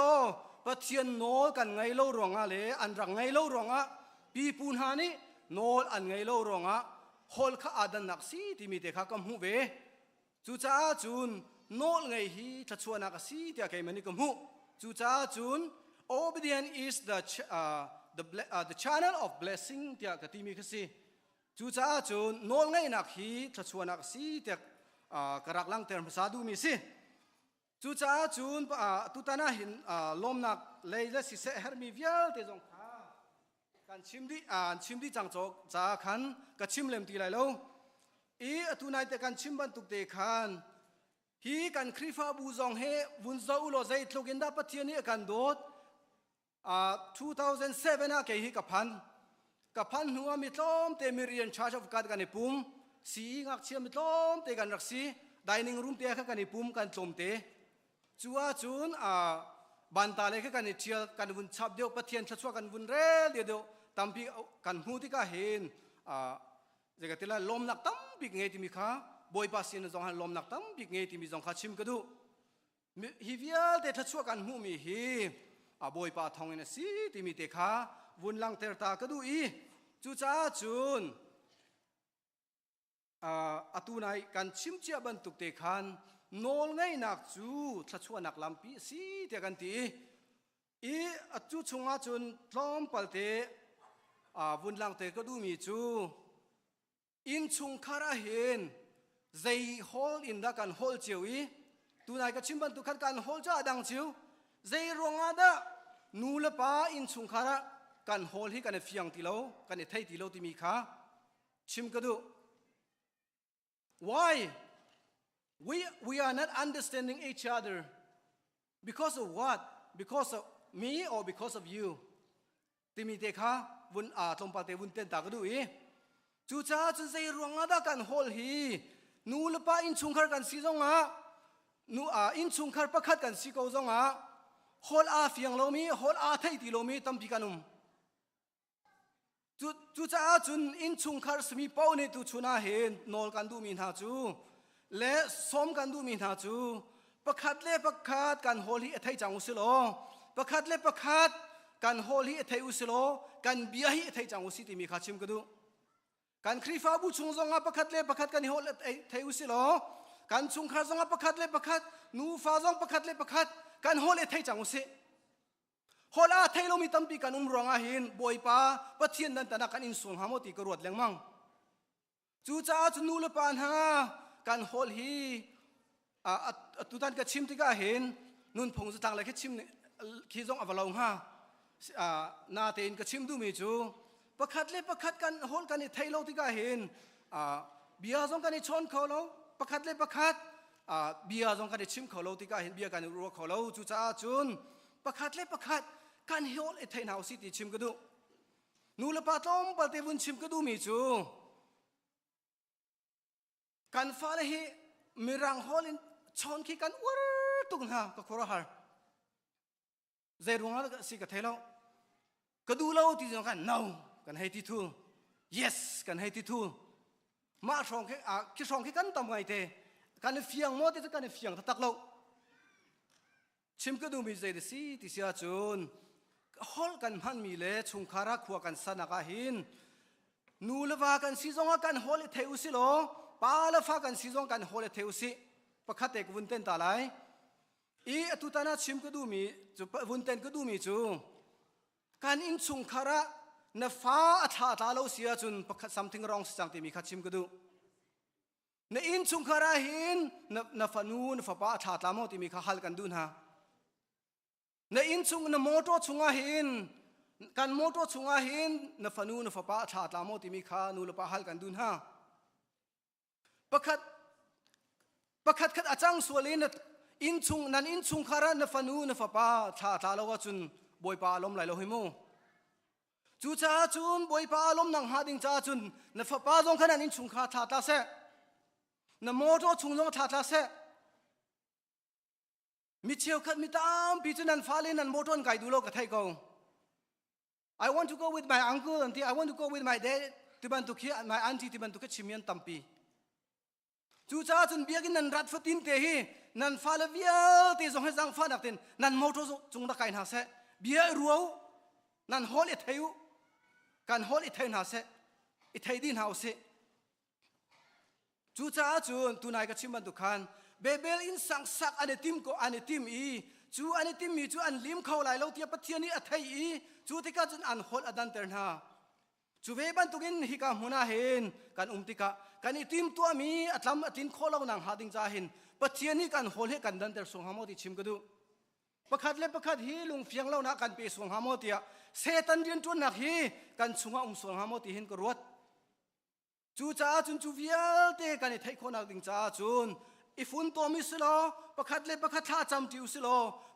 ปะเทียนโนกันไงเล่ารองอะเลอันรังไงเล่ารองอะปีปูนหานี่โนอันไงเล่ารองอะฮอลข้าอดันนักสิที่มีเตคากำหูเวจูจ้าจูนโนไงฮีทัดชวนนักสิที่อาเกมันนี่กำหูจูจ้าจูน obedience is the channel of blessing เดียกติมีคือสิจูจ้าจูนโนไงนักฮีทัดชวนนักสิเดียกระรักลังเติมภาษาดูมีสิจูจ้าจูนตุตานาหินลมนักเลยและสิเสฮร์มีเวียลเตจงข้าการชิมดีจังจกจ้าขันกับชิมเล่มตีไหลแล้วอีตุนายแต่การชิมบรรทุกเตขันฮีกันคริฟาบูซองเฮวุนซาอุโลใจทลุกินดาปะเทียนี่กันโดด2007นะเกฮีกับพันหัวมิตรมเตมิเรียนชาร์จอฟการกันในปุ่มสีงักเชียมิตรมเตกันรักสีdining room เตะกันในปุ่มกันจมเตจัวจูนบันตาเลกันในเชียกันวุนชับเดียวปะเทียนชัดชัวกันวุนเร่เดียวตั้มปีกันหูที่ก็เห็นจะกันที่ละลมหนักตั้มปีเงยที่มีข้าบอยปาสินจงหันลมหนักตั้มปีเงยที่มีจงข้าชิมกันดูฮิวิลเตชัดชัวกันหูมีฮีบอยปาทองเงินสีที่มีเตะข้าวุนลังเตอร์ตากันดูอีจูจ้าจูนตูนายกันชิมเจียบันตุกเตขันโนลไงนักจูทัดชัวนักลำปีสีเตกันตีจูชงอาจุนล้อมปัลเตวุนลังเตก็ดูมีจู อินชุงคาราเห็นใจฮอลอินดักกันฮอลเจียวอีตัวนายก็ชิมบันตุขัดกันฮอลจ้าดังเจียวใจรวงอาดะนูละป้าอินชุงคาระกันฮอลที่กันเฟียงติโลกันไทยติโลที่มีขาชิมก็ดู why we are not understanding each other because of what because of me or because of you ที่มีเด็กฮะวุนตรงปาเตวุนเต้นตากระดูอีจูจ้าจนใจรวงอาดะกันฮอลฮีนูละป้าอินชุงคาร์กันซีจงอ่ะนูอินชุงคาร์ประคัดกันซีโกจงอ่ะฮอลอาเฟียงโลมีฮอลอาไทยติโลมีตั้มพิกันุมจูจ้าจุนอินชุงคาร์สมีเป้าในตุชุนาเห็นนอลกันดูมีนาจูและซ้อมกันดูมีนาจูประคัดเล่ประคัดกันฮอลฮีไทยจังอุสโลประคัดเล่ประคัดกันฮอลฮีไทยอุสโลกันเบียฮีไทยจังอุสิติมีขาชิมกันดูการครีฟ้าบุชุงจงอาประคัดเล่ประคัดกันฮอลไทยอุสโลการชุงคาร์จงอาประคัดเล่ประคัดนูฟ้าจงประคัดเล่ประคัดกันฮอลไทยจังอุสิฮอลอาไทยเรามีตั้มปีกันรองอาหินบอยป้าปะเทียนนันตนากันอินส่งหามติกรวดแรงมั่งจูจ้าจุนูละปานฮากันฮอลฮีตุตันกับชิมที่ก็เห็นนุ่นพงจะต่างอะไรแค่ชิมขี้จงอวลงฮานาเตนกับชิมดูมีจูประคัดเล่ประคัดกันฮอลกันไทยเราที่ก็เห็นเบียร์จงกันชนเขาเราประคัดเล่ประคัดเบียร์จงกันชิมเขาเราที่ก็เห็นเบียร์กันรัวเขาเราจูจ้าจุนประคัดเล่ประคัดกันเฮลไทยนาวสิติชิมก็ดูนูละปาต้มปาเตวุนชิมก็ดูมีจูกันฟ้าเลยมีรังฮอลินชนขี้กันวัดตุกนะก็ขอรับฮาร์ใจรวงอะไรก็สิกระเทเราก็ดูเราที่สำคัญ no กันให้ที่ทู yes กันให้ที่ทูมาส่งแค่คิดส่งแค่กันทำไงเตะกันเฟียงหมดที่กันเฟียงตักเราชิมก็ดูมีใจเดสิที่เสียจุนฮอลกันพันมีเล่ชุงคารักขัวกันสนักหินนูเลวากันซีจงกันฮอลเทอุสิโลปาเลฟากันซีจงกันฮอลเทอุสิประคัตเอกวุนเต้นตาไลอีตุตานาชิมก็ดูมีจุวุนเต้นก็ดูมีจูการอินชุงคาระนฟ้าอัฐาตาโลเสียจุนประคัต something wrong สังติมีขัดชิมก็ดูในอินชุงคาระหินนฟานูนฟาปาอัฐาตามอติมีข้าฮัลกันดูนะในอินชุงนโมโตชุงอาหินกันโมโตชุงอาหินนฟานูนฟาปาชาตลามอติมีขานูลปาฮัลกันดุนฮะประคัดขัดอาจังสวลินอินชุงนันอินชุงคาระนฟานูนฟาปาชาตลาวจุนบอยปาลมไหลโลหิโมจูจ้าจุนบอยปาลมนังฮาดิงจ้าจุนนฟาปาจงขนาดอินชุงคาชาตาเสนโมโตชุงจงชาตาเสมิเชียวขัดมิตามปีจุนันฟ้าเลนันโมทอนไก่ดูโลกไทยกง I want to go with my uncle and I want to go with my dad ที่บ้านตุกี้ my auntie ที่บ้านตุกี้ชิมยันตัมปีจูจ้าจนเบียกินนันรัดฟัดินเตหีนันฟ้าเลเบียเตจงให้จังฟ้าดักเต็นนันโมโตจงตะไก่หาเสเบียรัวนันฮอลอิทยุการฮอลอิทยหาเสอิทยดินหาเสจูจ้าจุนตุนายกับชิมบันตุกันเบเบลอินสังสักอันติมก็อันติมอีจูอันติมมีจูอันลิมเข้าไหลเราเทียบปะเทียนี่อัทยอีจูที่ก็จนอันฮอลอดันเตอร์นาจูเวบันตุกินฮิกามุนาเห็นกันติกะกันติมตัวมีอัตลำอัตินโคเราหนังหาดิงจ้าเห็นปะเทียนี่กันฮอลเฮกันดันเตอร์ส่งหามอติชิมก็ดูประคัดเล็บประคัดฮีลุงเฟียงเราหนักกันไปส่งหามอติอะเซตันเรียนจวนหนักฮีกันส่งส่งหามอติเห็นกรวดจูจ้าจุนจูเวียเตกันไทยคนหนักดิงจ้าจุนอีฟุนตัวมิสิโลประคัดเล็บประคัดท่าจำติวสิโล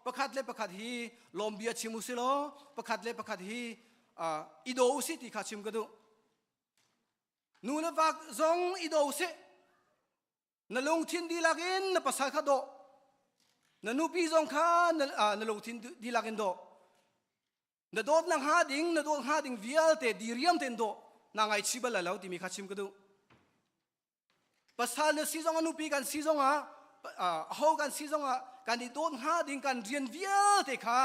ประคัดเล็บประคัดฮีลมเบียชิมุสิโลประคัดเล็บประคัดฮีอิโดอุสิติขาชิมกันดูนูนวักซงอิโดอุสินลงทินดีลักินนภาษาขัดโดนนูปีซงข้านลงทินดีลักินโดนโดดนังฮาดิงนโดดฮาดิงวิลเตดีเรียมเตนโดนางไอชิบะละแล้วที่มีขาชิมกันดูภาษาเนซีซงอนุปีกันซีซงเขากันซีซงกันที่โดนหาดิ่งกันเรียนวิลเตค่ะ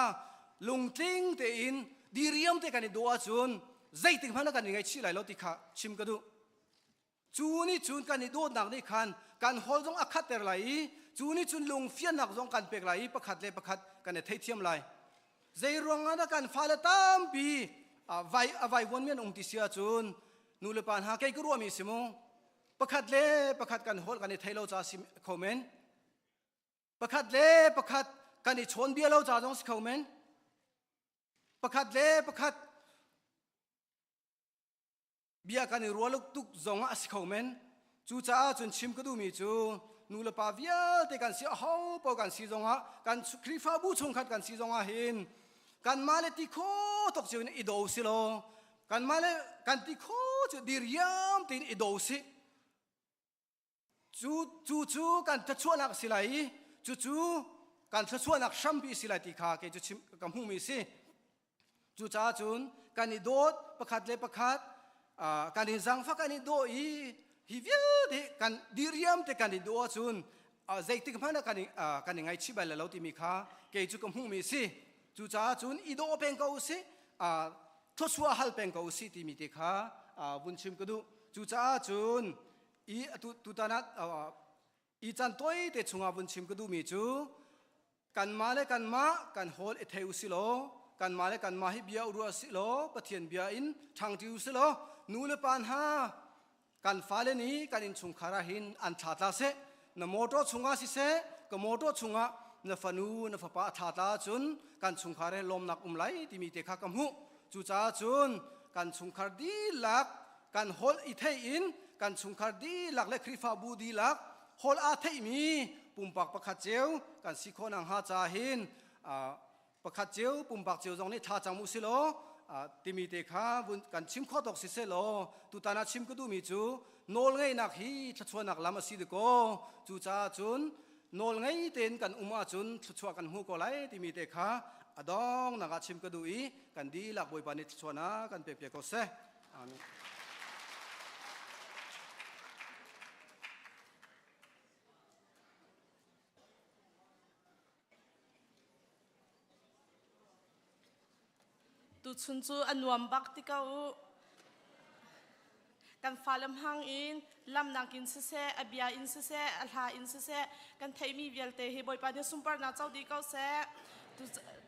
ลุงทิ้งเตอินดีเรียมเตกันที่โดอาจุนใจติงพันกันยังไงชิไหลแล้วที่ค่ะชิมกันดูจูนี่จุนกันที่โดนหนักนี่คันกันฮอลจงอักขัดเตอร์ไหลจูนี่จุนลุงเฟียนหนักจงกันเปกไหลประคัดเลยประคัดกันที่เทียมไหลใจรวงอันกันฟ้าละตามปีไว้วนเมียนองค์ที่เสียจุนนูเลปานหาใครก็รู้มีสิโม ประคัดเล่ประคัดกันโหดกันในไทยเราจะสิคอมเมนประคัดเล่ประคัดกันในชนเบียเราจะต้องสิคอมเมนประคัดเล่ประคัดเบียกันในรัวลูกตุกจงอาสิคอมเมนจูจ้าจนชิมก็ดูมีจูนูเลปาเวียแต่กันสิเขาปอกันสิจงอากันคริฟาบูชงขัดกันสิจงอาเห็นกันมาเลติโคตกเจวินอิโดสิโลกันมาเลกันติโคจะดิริยามตินอิโดสิจูกันทัชวนักสิไลจูกันทัชวนักชัมปีสิไลติขาเกจูชิมกัมหูมีสิจูจ้าจุนกันอิโดดประคัดเลประคัดกันอิจังฟักกันอิโดอีฮิวิลเดกันดิริยามแต่กันอิโดจุนใจติกมันกันยังไงชิบะเลเราติมีขาเกจูกัมหูมีสิจูจ้าจุนอิโดเป็นเขาสิทัชวฮัลเป็นเขาสิติมีติขาบุญชิมก็ดูจูจ้าจุนอีตุตานัดอีจันตัวเตชุงอาบุญชิมก็ดูมีจูกันมาเลกันมากันโฮลเอเทอุสิโลกันมาเลกันมาฮิเบียอุรัวสิโลปะเทียนเบียอินทางจิอุสิโลนูเลปานฮากันฟ้าเลนี้กันอินชุงคาราหินอันชาตาเซนโมโตชุงอาสิเซกโมโตชุงอานฟานูนฟปาชาตาจุนกันชุงคาเรลมนักไลที่มีเตคากัมหุจูจ้าจุนกันชุงคาดีลักกันโฮลอิเทอินกันชุงคาดีหลักและคริฟาบูดีหลักโฮลอาเทมีปุ่มปักประคัดเจียวกันสิโคนังฮาจาหินประคัดเจียวปุ่มปักเจียวตรงนี้ชาจังมุสิโลติมีเตคาบุญกันชิมข้อตกสิเซโลตุตานาชิมก็ดูมีจูโนลไงนักฮีชัชวนักลามาสิดโกจูจ้าจุนโนลไงเต็นกันอุมาจุนชัชวกันหูโกไลติมีเตคาอดองนักชิมก็ดูอีกันดีหลักบวยปานิชัชวนากันเปียกๆก็เซอามีตุชุนจูอันวมบักติกาอุกันฟ้าลำหังอินลำนักอินเสะอเบียอินเสะอัลฮาอินเสะกันไทยมีเวลเตฮิบอยปานิสุมปาร์นาเจ้าดีเก้าเสะ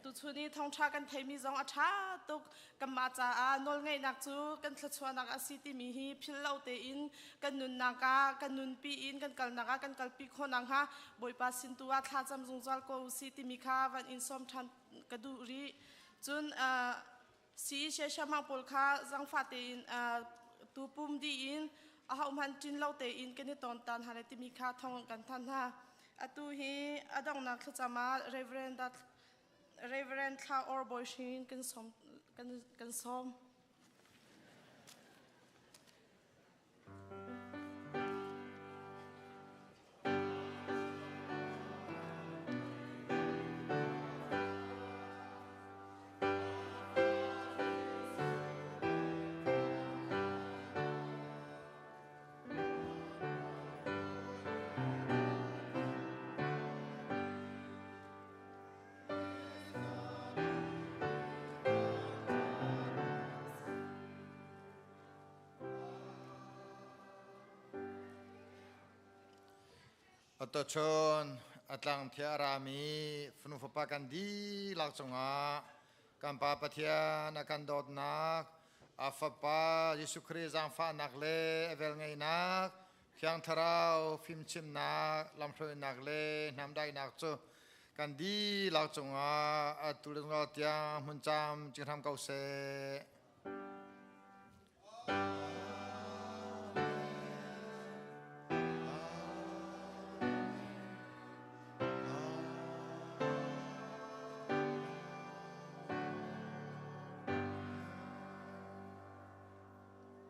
ตุชุนีทองชากันไทยมีจงอัชาตุกกันมาจาอานอลไงนักจูกันทศวนักอาศิติมีฮีพิลเลาเตอินกันนุนนากากันนุนปีอินกันกัลนากากันกัลปีโคนังฮะบอยปาสินตัวท่าจำจงจัลโกอุสิติมีคาวันอินสมทันกระดูรีจุนสีเชชมังปลคาจังฟาเตอินตูปุ่มดีอินอาหมันจินเล่าเตอินกันในตอนตันหาเลติมีคาทองกันทันฮะตูฮีอดังนักขจามาเรเวรนคาออร์บอยชินกันสมอัตชนอัตลังเทียรามีฟนุฟปากันดีลักจงอากันปาปะเทียนักันดอดนักอาฟปายิสุคริจังฟ้านักเลเวลไงนักเขียงทราวฟิมชิมนักลำพลอยนักเลน้ำได้นักจูกันดีลักจงอาตุลงอเตียงมุนจามจึงทำเกาเส